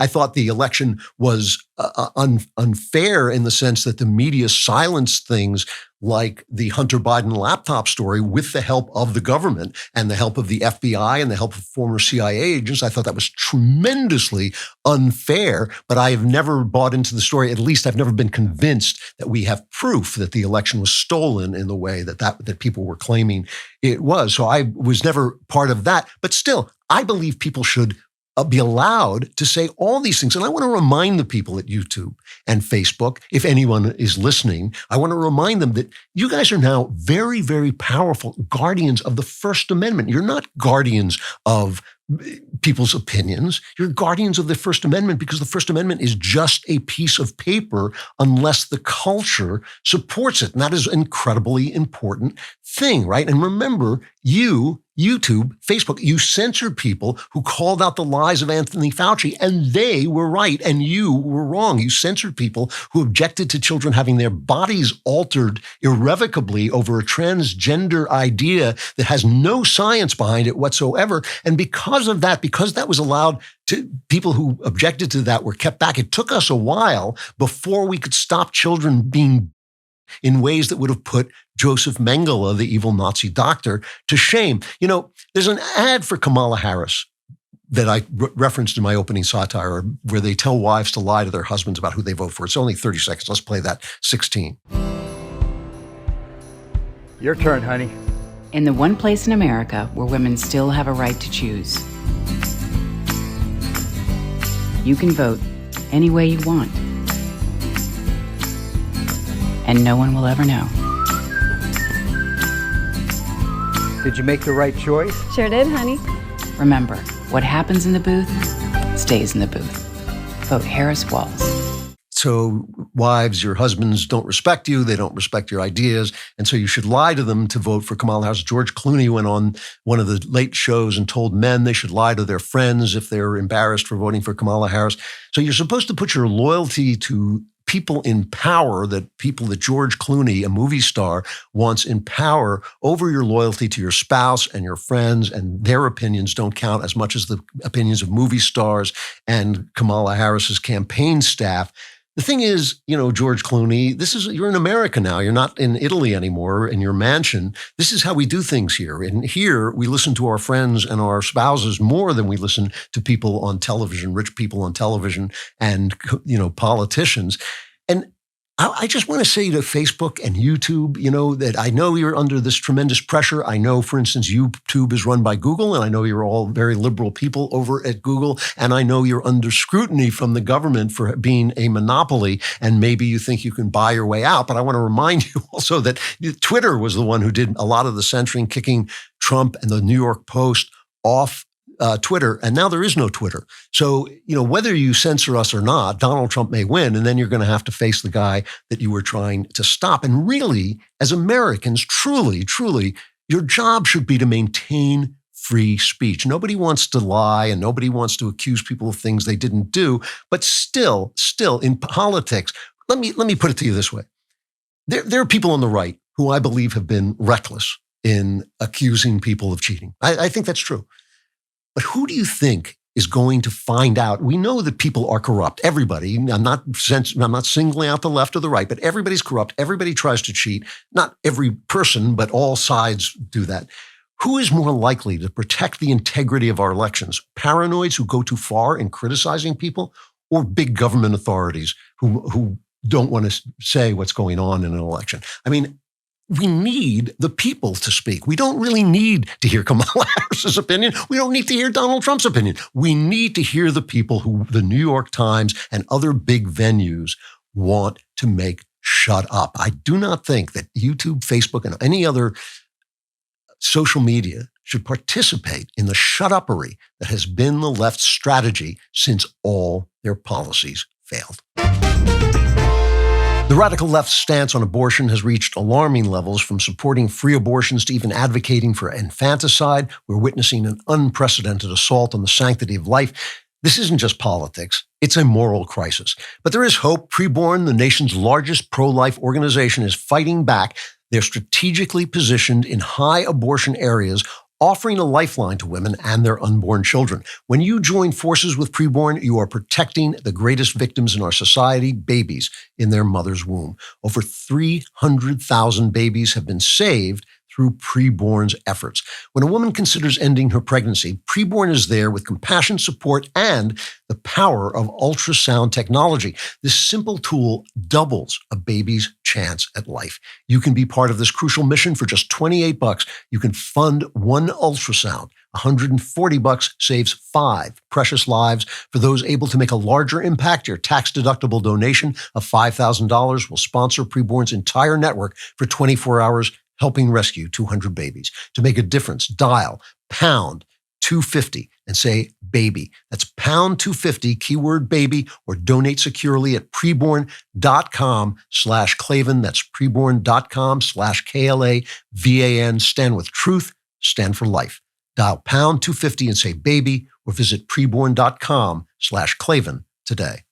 thought the election was unfair in the sense that the media silenced things like the Hunter Biden laptop story with the help of the government and the help of the FBI and the help of former CIA agents. I thought that was tremendously unfair, but I have never bought into the story. At least I've never been convinced that we have proof that the election was stolen in the way that people were claiming it was. So I was never part of that. But still, I believe people should be allowed to say all these things. And I want to remind the people at YouTube and Facebook, if anyone is listening, I want to remind them that you guys are now very, very powerful guardians of the First Amendment. You're not guardians of people's opinions. You're guardians of the First Amendment because the First Amendment is just a piece of paper unless the culture supports it. And that is an incredibly important thing, right? And remember, YouTube, Facebook, you censored people who called out the lies of Anthony Fauci, and they were right, and you were wrong. You censored people who objected to children having their bodies altered irrevocably over a transgender idea that has no science behind it whatsoever. And because of that, because that was allowed to, people who objected to that were kept back. It took us a while before we could stop children being in ways that would have put Joseph Mengele, the evil Nazi doctor, to shame. You know, there's an ad for Kamala Harris that I referenced in my opening satire where they tell wives to lie to their husbands about who they vote for. It's only 30 seconds. Let's play that. 16. Your turn, honey. In the one place in America where women still have a right to choose, you can vote any way you want. And no one will ever know. Did you make the right choice? Sure did, honey. Remember, what happens in the booth stays in the booth. Vote Harris Walls. So wives, your husbands don't respect you. They don't respect your ideas. And so you should lie to them to vote for Kamala Harris. George Clooney went on one of the late shows and told men they should lie to their friends if they're embarrassed for voting for Kamala Harris. So you're supposed to put your loyalty to people in power, people that George Clooney, a movie star, wants in power over your loyalty to your spouse and your friends, and their opinions don't count as much as the opinions of movie stars and Kamala Harris's campaign staff. The thing is, you know, George Clooney, you're in America now. You're not in Italy anymore in your mansion. This is how we do things here. And here we listen to our friends and our spouses more than we listen to people on television, rich people on television and, you know, politicians. And I just want to say to Facebook and YouTube, you know, that I know you're under this tremendous pressure. I know, for instance, YouTube is run by Google, and I know you're all very liberal people over at Google, and I know you're under scrutiny from the government for being a monopoly, and maybe you think you can buy your way out. But I want to remind you also that Twitter was the one who did a lot of the censoring, kicking Trump and the New York Post off Twitter, and now there is no Twitter. So, you know, whether you censor us or not, Donald Trump may win, and then you're going to have to face the guy that you were trying to stop. And really, as Americans, truly, your job should be to maintain free speech. Nobody wants to lie, and nobody wants to accuse people of things they didn't do. But still, in politics, let me put it to you this way. There are people on the right who I believe have been reckless in accusing people of cheating. I think that's true. But who do you think is going to find out? We know that people are corrupt. Everybody. I'm not singling out the left or the right, but everybody's corrupt. Everybody tries to cheat. Not every person, but all sides do that. Who is more likely to protect the integrity of our elections? Paranoids who go too far in criticizing people, or big government authorities who don't want to say what's going on in an election? I mean, we need the people to speak. We don't really need to hear Kamala Harris's opinion. We don't need to hear Donald Trump's opinion. We need to hear the people who the New York Times and other big venues want to make shut up. I do not think that YouTube, Facebook, and any other social media should participate in the shut-uppery that has been the left's strategy since all their policies failed. The radical left's stance on abortion has reached alarming levels, from supporting free abortions to even advocating for infanticide. We're witnessing an unprecedented assault on the sanctity of life. This isn't just politics. It's a moral crisis. But there is hope. PreBorn, the nation's largest pro-life organization, is fighting back. They're strategically positioned in high abortion areas, offering a lifeline to women and their unborn children. When you join forces with PreBorn, you are protecting the greatest victims in our society, babies in their mother's womb. Over 300,000 babies have been saved through PreBorn's efforts. When a woman considers ending her pregnancy, PreBorn is there with compassion, support, and the power of ultrasound technology. This simple tool doubles a baby's chance at life. You can be part of this crucial mission for just $28. You can fund one ultrasound. $140 saves 5 precious lives. For those able to make a larger impact, your tax-deductible donation of $5,000 will sponsor PreBorn's entire network for 24 hours, helping rescue 200 babies. To make a difference, dial pound 250 and say baby. That's pound 250, keyword baby, or donate securely at preborn.com/Klavan. That's preborn.com/KLAVAN. Stand with truth, stand for life. Dial pound 250 and say baby, or visit preborn.com/Klavan today.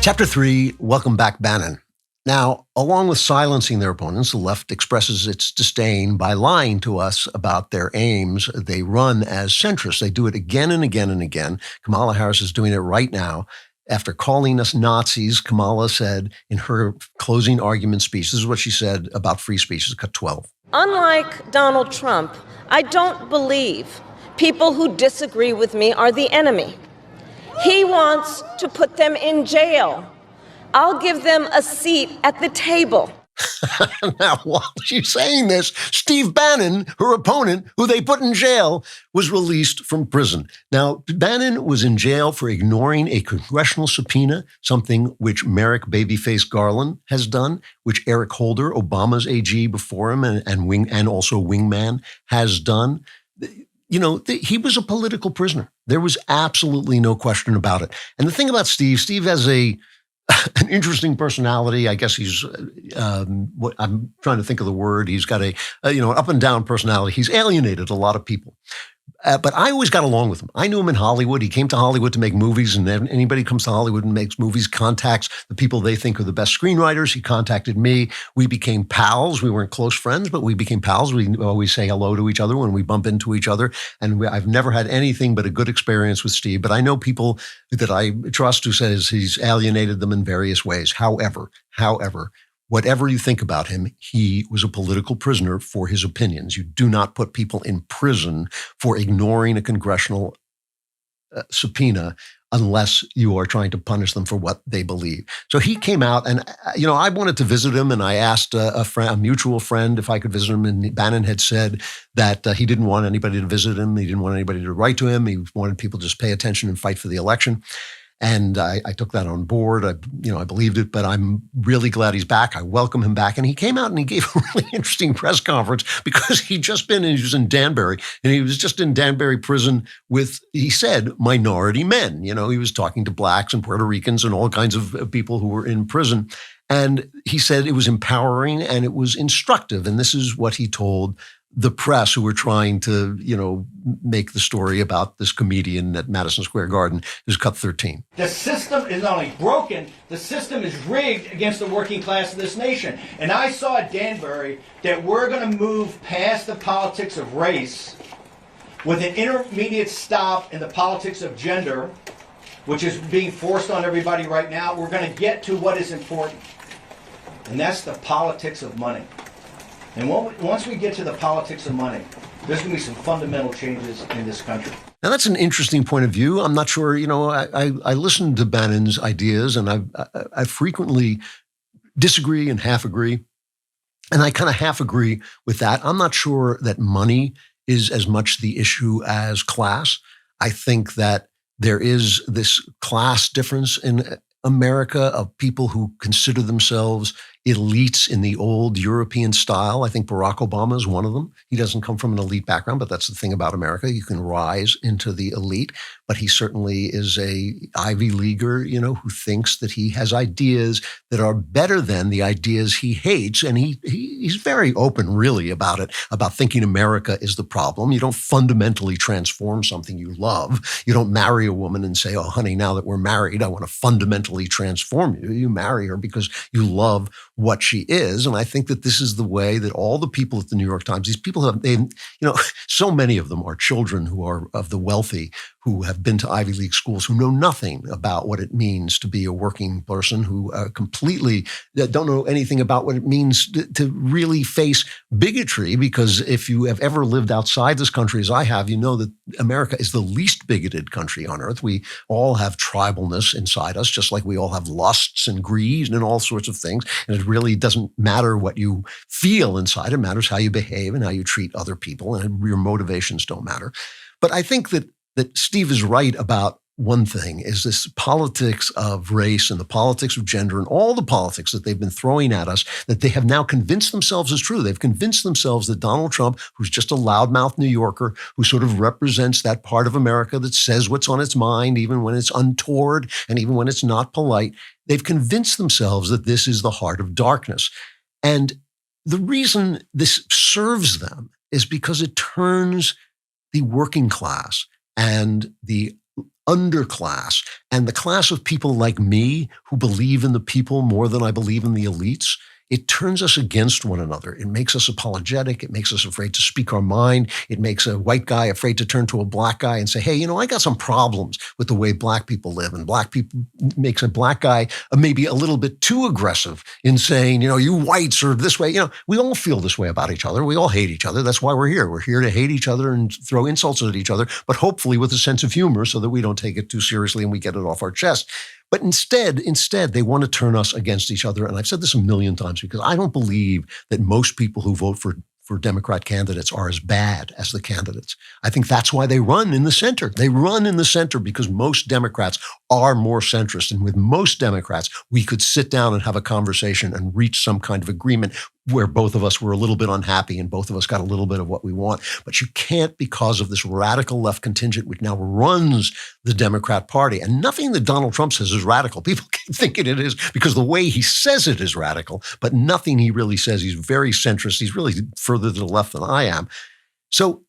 Chapter 3, welcome back, Bannon. Now, along with silencing their opponents, the left expresses its disdain by lying to us about their aims. They run as centrists. They do it again and again and again. Kamala Harris is doing it right now. After calling us Nazis, Kamala said in her closing argument speech, this is what she said about free speech, this is cut 12. Unlike Donald Trump, I don't believe people who disagree with me are the enemy. He wants to put them in jail. I'll give them a seat at the table. Now, while she's saying this, Steve Bannon, her opponent, who they put in jail, was released from prison. Now, Bannon was in jail for ignoring a congressional subpoena, something which Merrick Babyface Garland has done, which Eric Holder, Obama's AG before him, and also wingman, has done. You know, he was a political prisoner. There was absolutely no question about it. And the thing about Steve has an interesting personality. I guess he's, what I'm trying to think of the word. He's got an up and down personality. He's alienated a lot of people. But I always got along with him. I knew him in Hollywood. He came to Hollywood to make movies, and anybody who comes to Hollywood and makes movies contacts the people they think are the best screenwriters. He contacted me. We became pals. We weren't close friends, but we became pals. We always say hello to each other when we bump into each other. And I've never had anything but a good experience with Steve. But I know people that I trust who says he's alienated them in various ways. However, whatever you think about him, he was a political prisoner for his opinions. You do not put people in prison for ignoring a congressional subpoena unless you are trying to punish them for what they believe. So he came out, and I wanted to visit him, and I asked a mutual friend if I could visit him, and Bannon had said that he didn't want anybody to visit him. He didn't want anybody to write to him. He wanted people to just pay attention and fight for the election. And I took that on board. I believed it, but I'm really glad he's back. I welcome him back. And he came out and he gave a really interesting press conference because he was in Danbury, and he was just in Danbury prison with, he said, minority men. He was talking to blacks and Puerto Ricans and all kinds of people who were in prison. And he said it was empowering and it was instructive. And this is what he told the press who were trying to, make the story about this comedian at Madison Square Garden. Is cut 13. The system is not only broken, the system is rigged against the working class of this nation. And I saw at Danbury that we're going to move past the politics of race with an intermediate stop in the politics of gender, which is being forced on everybody right now. We're going to get to what is important, and that's the politics of money. And once we get to the politics of money, there's going to be some fundamental changes in this country. Now, that's an interesting point of view. I'm not sure, I listened to Bannon's ideas, and I frequently disagree and half agree. And I kind of half agree with that. I'm not sure that money is as much the issue as class. I think that there is this class difference in America of people who consider themselves elites in the old European style. I think Barack Obama is one of them. He doesn't come from an elite background, but that's the thing about America. You can rise into the elite, but he certainly is a Ivy Leaguer, who thinks that he has ideas that are better than the ideas he hates. And he's very open, really, about it, about thinking America is the problem. You don't fundamentally transform something you love. You don't marry a woman and say, oh, honey, now that we're married, I want to fundamentally transform you. You marry her because you love what she is. And I think that this is the way that all the people at the New York Times, these people have, so many of them are children who are of the wealthy, who have been to Ivy League schools, who know nothing about what it means to be a working person, who completely don't know anything about what it means to really face bigotry. Because if you have ever lived outside this country, as I have, you know that America is the least bigoted country on earth. We all have tribalness inside us, just like we all have lusts and greed and all sorts of things. And it really doesn't matter what you feel inside. It matters how you behave and how you treat other people, and your motivations don't matter. But I think that Steve is right about one thing, is this politics of race and the politics of gender and all the politics that they've been throwing at us, that they have now convinced themselves is true. They've convinced themselves that Donald Trump, who's just a loudmouth New Yorker, who sort of represents that part of America that says what's on its mind, even when it's untoward and even when it's not polite, they've convinced themselves that this is the heart of darkness. And the reason this serves them is because it turns the working class and the underclass and the class of people like me who believe in the people more than I believe in the elites, it turns us against one another. It makes us apologetic. It makes us afraid to speak our mind. It makes a white guy afraid to turn to a black guy and say, hey, I got some problems with the way black people live. And black people makes a black guy maybe a little bit too aggressive in saying, you whites are this way. We all feel this way about each other. We all hate each other. That's why we're here. We're here to hate each other and throw insults at each other, but hopefully with a sense of humor so that we don't take it too seriously and we get it off our chest. But instead, they want to turn us against each other. And I've said this a million times because I don't believe that most people who vote for Democrat candidates are as bad as the candidates. I think that's why they run in the center. They run in the center because most Democrats are more centrist. And with most Democrats, we could sit down and have a conversation and reach some kind of agreement where both of us were a little bit unhappy and both of us got a little bit of what we want. But you can't, because of this radical left contingent, which now runs the Democrat Party. And nothing that Donald Trump says is radical. People keep thinking it is because the way he says it is radical, but nothing he really says. He's very centrist. He's really further to the left than I am. So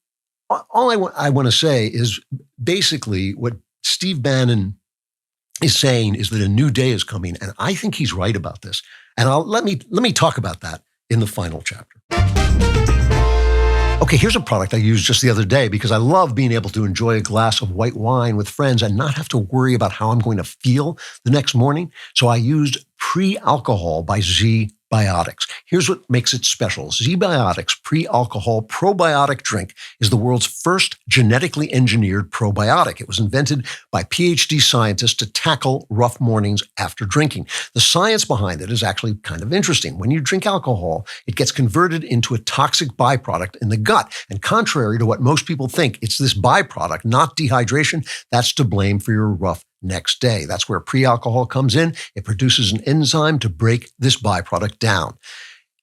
all I want to say is basically what Steve Bannon is saying is that a new day is coming. And I think he's right about this. And let me talk about that in the final chapter. Okay, here's a product I used just the other day because I love being able to enjoy a glass of white wine with friends and not have to worry about how I'm going to feel the next morning. So I used Pre-Alcohol by ZBiotics. Here's what makes it special. ZBiotics Pre-Alcohol Probiotic Drink is the world's first genetically engineered probiotic. It was invented by PhD scientists to tackle rough mornings after drinking. The science behind it is actually kind of interesting. When you drink alcohol, it gets converted into a toxic byproduct in the gut. And contrary to what most people think, it's this byproduct, not dehydration, that's to blame for your rough next day. That's where pre-alcohol comes in. It produces an enzyme to break this byproduct down.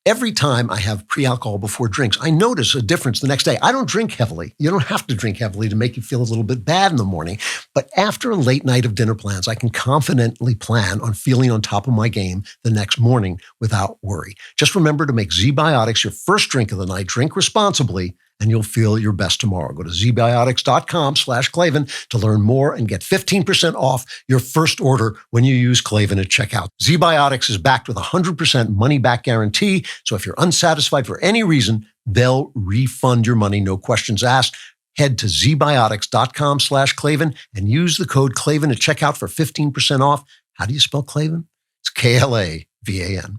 Every time I have pre-alcohol before drinks, I notice a difference the next day. I don't drink heavily. You don't have to drink heavily to make you feel a little bit bad in the morning. But after a late night of dinner plans, I can confidently plan on feeling on top of my game the next morning without worry. Just remember to make ZBiotics your first drink of the night. Drink responsibly, and you'll feel your best tomorrow. Go to ZBiotics.com/Klavan to learn more and get 15% off your first order when you use Klavan at checkout. ZBiotics is backed with a 100% money-back guarantee. So if you're unsatisfied for any reason, they'll refund your money, no questions asked. Head to ZBiotics.com/Klavan and use the code Klavan at checkout for 15% off. How do you spell Klavan? It's Klavan.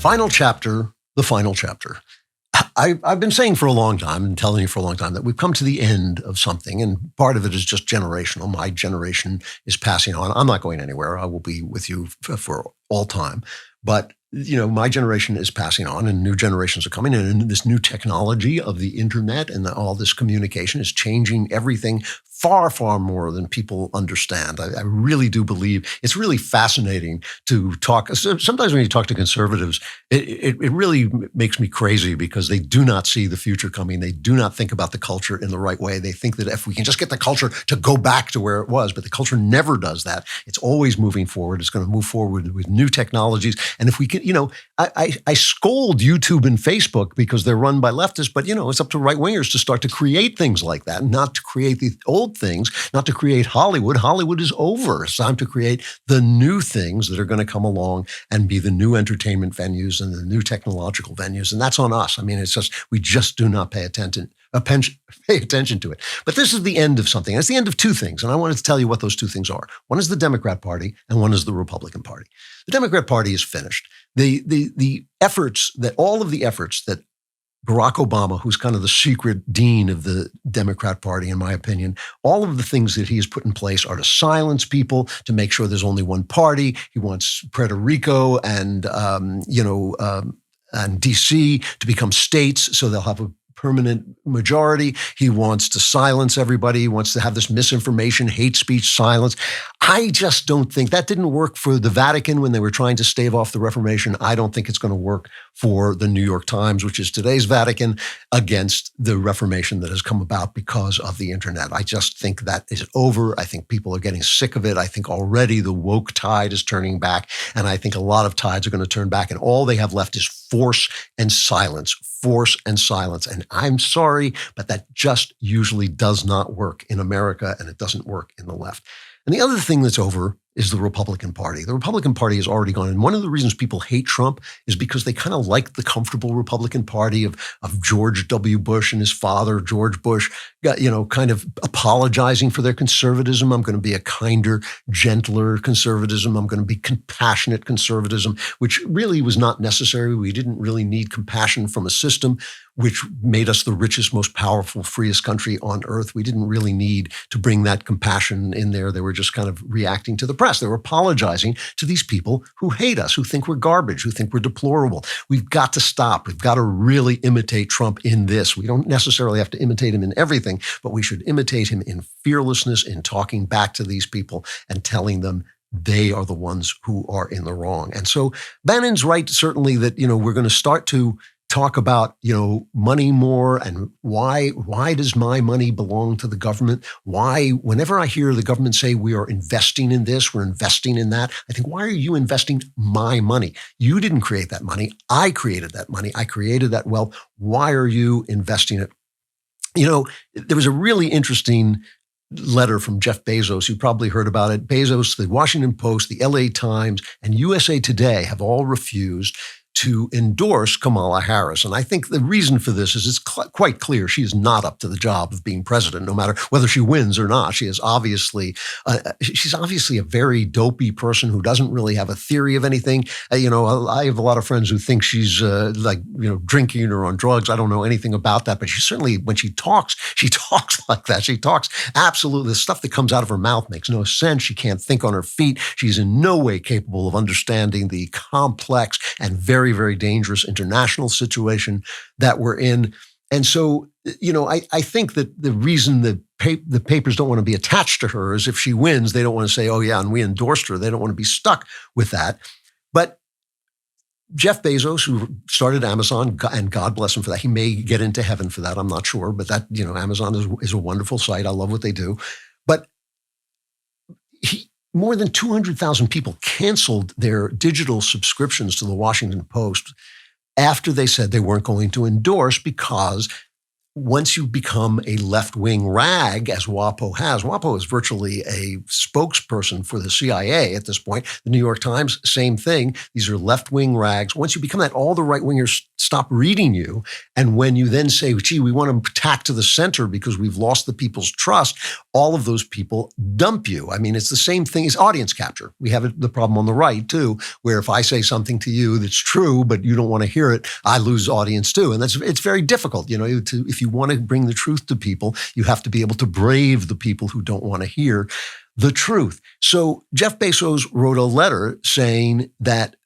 Final chapter, the final chapter. I've been saying for a long time and telling you for a long time that we've come to the end of something, and part of it is just generational. My generation is passing on. I'm not going anywhere. I will be with you for all time. But my generation is passing on and new generations are coming, and this new technology of the internet and all this communication is changing everything far, far more than people understand. I really do believe it's really fascinating to talk. Sometimes when you talk to conservatives, it really makes me crazy because they do not see the future coming. They do not think about the culture in the right way. They think that if we can just get the culture to go back to where it was, but the culture never does that. It's always moving forward. It's going to move forward with new technologies. And if we can, I scold YouTube and Facebook because they're run by leftists, but it's up to right wingers to start to create things like that, not to create the old things, not to create Hollywood. Hollywood is over. It's time to create the new things that are going to come along and be the new entertainment venues and the new technological venues. And that's on us. I mean, it's just, we just do not pay attention to it. But this is the end of something. It's the end of two things. And I wanted to tell you what those two things are. One is the Democrat Party and one is the Republican Party. The Democrat Party is finished. The efforts that Barack Obama, who's kind of the secret dean of the Democrat Party, in my opinion, all of the things that he has put in place are to silence people, to make sure there's only one party. He wants Puerto Rico and D.C. to become states so they'll have a permanent majority. He wants to silence everybody. He wants to have this misinformation, hate speech, silence. I just don't think that didn't work for the Vatican when they were trying to stave off the Reformation. I don't think it's going to work for the New York Times, which is today's Vatican, against the Reformation that has come about because of the internet. I just think that is over. I think people are getting sick of it. I think already the woke tide is turning back, and I think a lot of tides are going to turn back, and all they have left is force and silence. And I'm sorry, but that just usually does not work in America, and it doesn't work in the left. And the other thing that's over is the Republican Party. The Republican Party has already gone. And one of the reasons people hate Trump is because they kind of like the comfortable Republican Party of George W. Bush and his father, George Bush, kind of apologizing for their conservatism. I'm going to be a kinder, gentler conservatism. I'm going to be compassionate conservatism, which really was not necessary. We didn't really need compassion from a system which made us the richest, most powerful, freest country on earth. We didn't really need to bring that compassion in there. They were just kind of reacting to the press. They were apologizing to these people who hate us, who think we're garbage, who think we're deplorable. We've got to stop. We've got to really imitate Trump in this. We don't necessarily have to imitate him in everything, but we should imitate him in fearlessness, in talking back to these people and telling them they are the ones who are in the wrong. And so Bannon's right, certainly, that, we're going to start to talk about, money more, and why does my money belong to the government? Why, whenever I hear the government say we are investing in this, we're investing in that, I think, why are you investing my money? You didn't create that money. I created that money. I created that wealth. Why are you investing it? There was a really interesting letter from Jeff Bezos. You probably heard about it. Bezos, the Washington Post, the LA Times, and USA Today have all refused to endorse Kamala Harris. And I think the reason for this is it's quite clear she is not up to the job of being president, no matter whether she wins or not. She is she's obviously a very dopey person who doesn't really have a theory of anything. I have a lot of friends who think she's drinking or on drugs. I don't know anything about that, but she certainly, when she talks like that. She talks absolutely, the stuff that comes out of her mouth makes no sense. She can't think on her feet. She's in no way capable of understanding the complex and very, very dangerous international situation that we're in. And so, I think that the reason the papers don't want to be attached to her is if she wins, they don't want to say, oh yeah, and we endorsed her. They don't want to be stuck with that. But Jeff Bezos, who started Amazon, and God bless him for that. He may get into heaven for that. I'm not sure. But that, Amazon is a wonderful site. I love what they do. But more than 200,000 people canceled their digital subscriptions to the Washington Post after they said they weren't going to endorse, because once you become a left-wing rag, as WAPO has, WAPO is virtually a spokesperson for the CIA at this point. The New York Times, same thing. These are left-wing rags. Once you become that, all the right-wingers stop reading you. And when you then say, gee, we want to tack to the center because we've lost the people's trust, all of those people dump you. I mean, it's the same thing as audience capture. We have the problem on the right, too, where if I say something to you that's true, but you don't want to hear it, I lose audience, too. And it's very difficult, if you want to bring the truth to people, you have to be able to brave the people who don't want to hear the truth. So Jeff Bezos wrote a letter saying that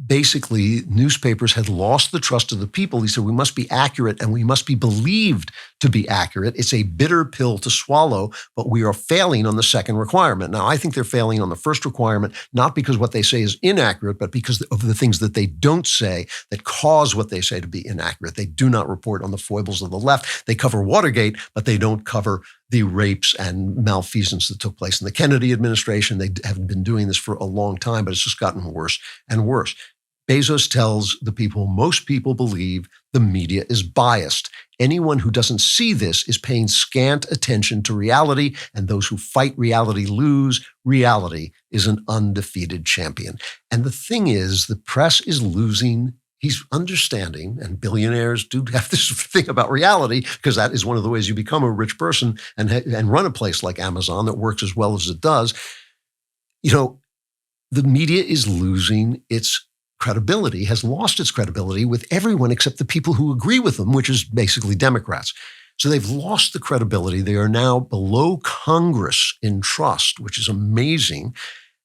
basically newspapers had lost the trust of the people. He said, we must be accurate and we must be believed to be accurate. It's a bitter pill to swallow, but we are failing on the second requirement. Now, I think they're failing on the first requirement, not because what they say is inaccurate, but because of the things that they don't say that cause what they say to be inaccurate. They do not report on the foibles of the left. They cover Watergate, but they don't cover the rapes and malfeasance that took place in the Kennedy administration. They have been doing this for a long time, but it's just gotten worse and worse. Bezos tells the people, most people believe the media is biased. Anyone who doesn't see this is paying scant attention to reality, and those who fight reality lose. Reality is an undefeated champion. And the thing is, the press is losing. He's understanding, and billionaires do have this thing about reality, because that is one of the ways you become a rich person and run a place like Amazon that works as well as it does. You know, the media is losing its credibility, has lost its credibility with everyone except the people who agree with them, which is basically Democrats. So they've lost the credibility. They are now below Congress in trust, which is amazing.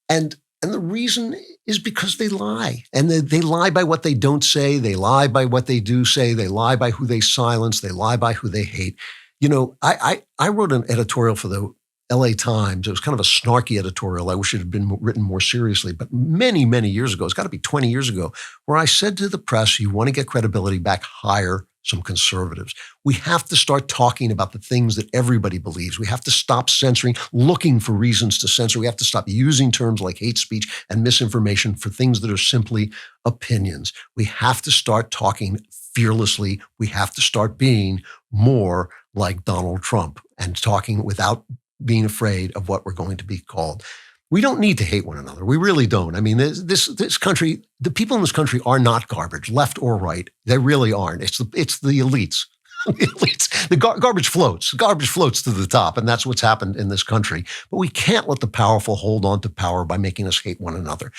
And the reason is because they lie. And they lie by what they don't say. They lie by what they do say. They lie by who they silence. They lie by who they hate. You know, I wrote an editorial for the LA Times. It was kind of a snarky editorial. I wish it had been written more seriously, but many, many years ago, it's got to be 20 years ago, where I said to the press, you want to get credibility back, hire some conservatives. We have to start talking about the things that everybody believes. We have to stop censoring, looking for reasons to censor. We have to stop using terms like hate speech and misinformation for things that are simply opinions. We have to start talking fearlessly. We have to start being more like Donald Trump and talking without being afraid of what we're going to be called. We don't need to hate one another. We really don't. I mean, this country, the people in this country are not garbage, left or right. They really aren't. It's the elites. The elites. The garbage floats. Garbage floats to the top, and that's what's happened in this country. But we can't let the powerful hold on to power by making us hate one another.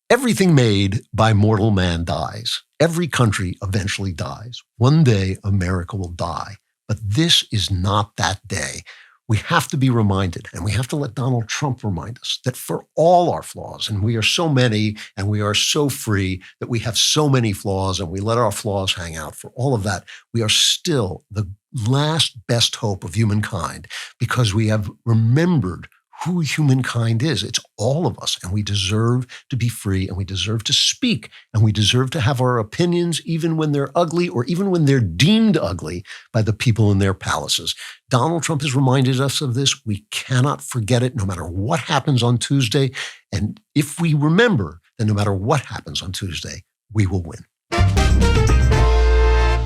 Everything made by mortal man dies. Every country eventually dies. One day, America will die. But this is not that day. We have to be reminded, and we have to let Donald Trump remind us that for all our flaws, and we are so many, and we are so free that we have so many flaws, and we let our flaws hang out, for all of that, we are still the last best hope of humankind, because we have remembered who humankind is. It's all of us, and we deserve to be free, and we deserve to speak, and we deserve to have our opinions even when they're ugly, or even when they're deemed ugly by the people in their palaces. Donald Trump has reminded us of this. We cannot forget it, no matter what happens on Tuesday. And if we remember, then no matter what happens on Tuesday, we will win.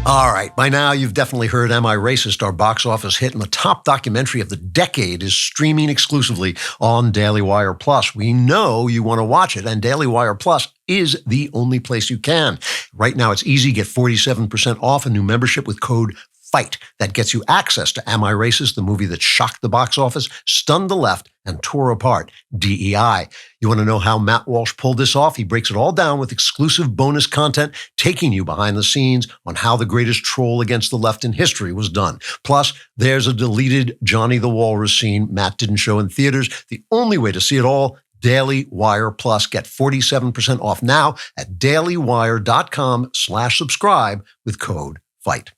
All right, by now you've definitely heard Am I Racist, our box office hit, and the top documentary of the decade is streaming exclusively on DailyWire Plus. We know you want to watch it, and DailyWire Plus is the only place you can. Right now it's easy. Get 47% off a new membership with code FIGHT. That gets you access to Am I Racist, the movie that shocked the box office, stunned the left, and tore apart DEI. You want to know how Matt Walsh pulled this off? He breaks it all down with exclusive bonus content, taking you behind the scenes on how the greatest troll against the left in history was done. Plus, there's a deleted Johnny the Walrus scene Matt didn't show in theaters. The only way to see it all, Daily Wire Plus. Get 47% off now at dailywire.com/subscribe with code FIGHT.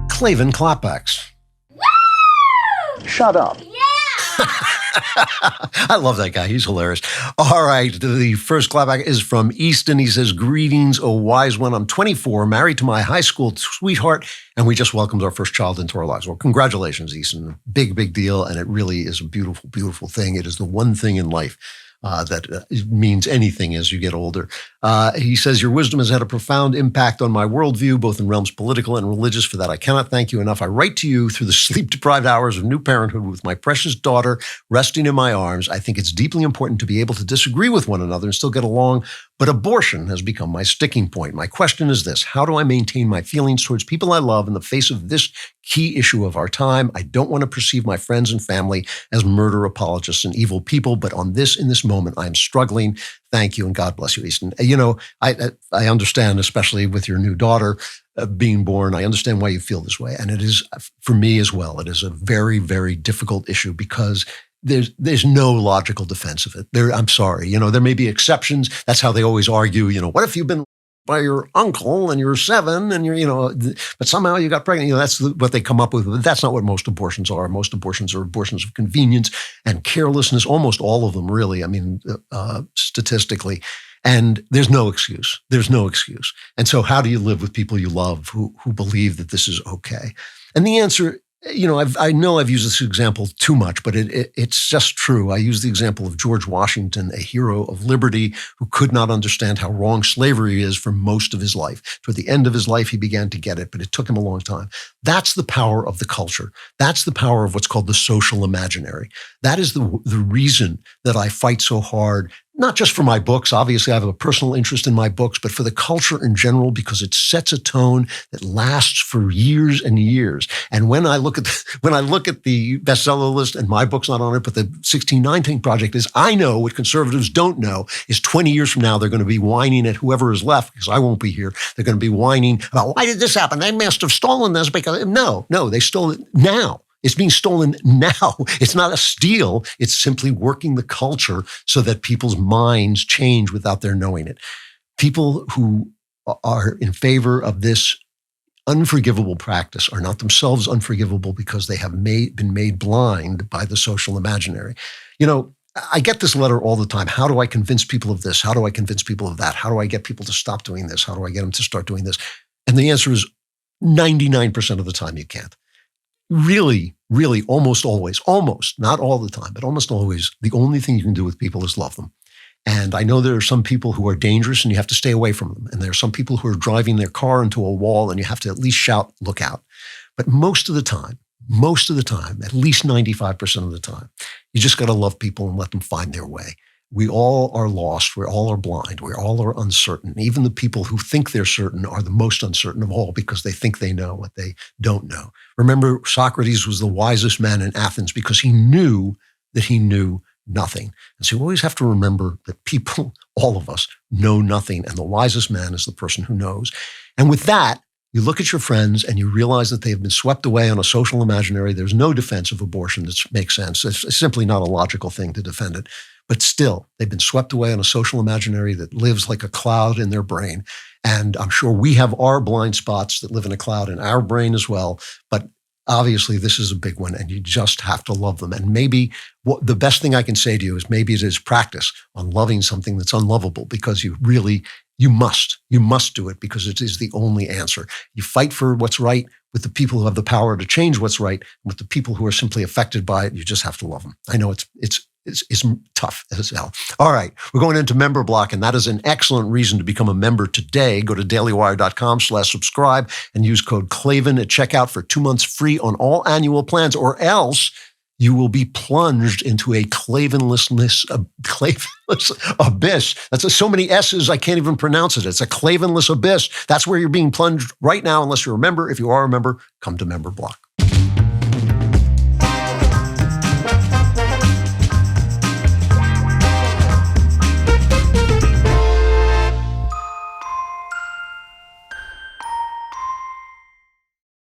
Klavan Klapbacks. Shut up. I love that guy. He's hilarious. All right. The first clapback is from Easton. He says, greetings, a wise one. I'm 24, married to my high school sweetheart, and we just welcomed our first child into our lives. Well, congratulations, Easton. Big, big deal. And it really is a beautiful, beautiful thing. It is the one thing in life that means anything as you get older. He says, your wisdom has had a profound impact on my worldview, both in realms political and religious. For that, I cannot thank you enough. I write to you through the sleep-deprived hours of new parenthood with my precious daughter resting in my arms. I think it's deeply important to be able to disagree with one another and still get along, but abortion has become my sticking point. My question is this: how do I maintain my feelings towards people I love in the face of this key issue of our time? I don't want to perceive my friends and family as murder apologists and evil people, but in this moment, I'm struggling. Thank you, and God bless you, Easton. You know, I understand, especially with your new daughter being born, I understand why you feel this way. And it is, for me as well, it is a very, very difficult issue because there's no logical defense of it. I'm sorry. There may be exceptions. That's how they always argue. What if you've been by your uncle and you're 7 and but somehow you got pregnant? That's what they come up with. But that's not what most abortions are. Most abortions are abortions of convenience and carelessness. Almost all of them, really. I mean, statistically. And there's no excuse. There's no excuse. And so how do you live with people you love who believe that this is okay? And the answer, I know I've used this example too much, but it's just true. I use the example of George Washington, a hero of liberty who could not understand how wrong slavery is for most of his life. Toward the end of his life, he began to get it, but it took him a long time. That's the power of the culture. That's the power of what's called the social imaginary. That is the reason that I fight so hard, not just for my books. Obviously, I have a personal interest in my books, but for the culture in general, because it sets a tone that lasts for years and years. And when I look at the bestseller list and my book's not on it, but the 1619 Project is, I know what conservatives don't know is 20 years from now, they're going to be whining at whoever is left, because I won't be here. They're going to be whining about, why did this happen? They must have stolen this because, no, they stole it now. It's being stolen now. It's not a steal. It's simply working the culture so that people's minds change without their knowing it. People who are in favor of this unforgivable practice are not themselves unforgivable because they have been made blind by the social imaginary. I get this letter all the time. How do I convince people of this? How do I convince people of that? How do I get people to stop doing this? How do I get them to start doing this? And the answer is 99% of the time you can't. Really, really, almost always, almost, not all the time, but almost always, the only thing you can do with people is love them. And I know there are some people who are dangerous and you have to stay away from them. And there are some people who are driving their car into a wall and you have to at least shout, look out. But most of the time, at least 95% of the time, you just got to love people and let them find their way. We all are lost. We all are blind. We all are uncertain. Even the people who think they're certain are the most uncertain of all because they think they know what they don't know. Remember, Socrates was the wisest man in Athens because he knew that he knew nothing. And so you always have to remember that people, all of us, know nothing. And the wisest man is the person who knows. And with that, you look at your friends and you realize that they have been swept away on a social imaginary. There's no defense of abortion that makes sense. It's simply not a logical thing to defend it. But still, they've been swept away on a social imaginary that lives like a cloud in their brain. And I'm sure we have our blind spots that live in a cloud in our brain as well. But obviously, this is a big one, and you just have to love them. And maybe the best thing I can say to you is maybe it is practice on loving something that's unlovable, because you must do it, because it is the only answer. You fight for what's right with the people who have the power to change what's right. With the people who are simply affected by it, you just have to love them. I know it's tough as hell. All right, we're going into Member Block, and that is an excellent reason to become a member today. Go to dailywire.com/subscribe and use code Klavan at checkout for 2 months free on all annual plans, or else you will be plunged into a Klavanless abyss. That's so many S's, I can't even pronounce it. It's a Klavanless abyss. That's where you're being plunged right now, unless you're a member. If you are a member, come to Member Block.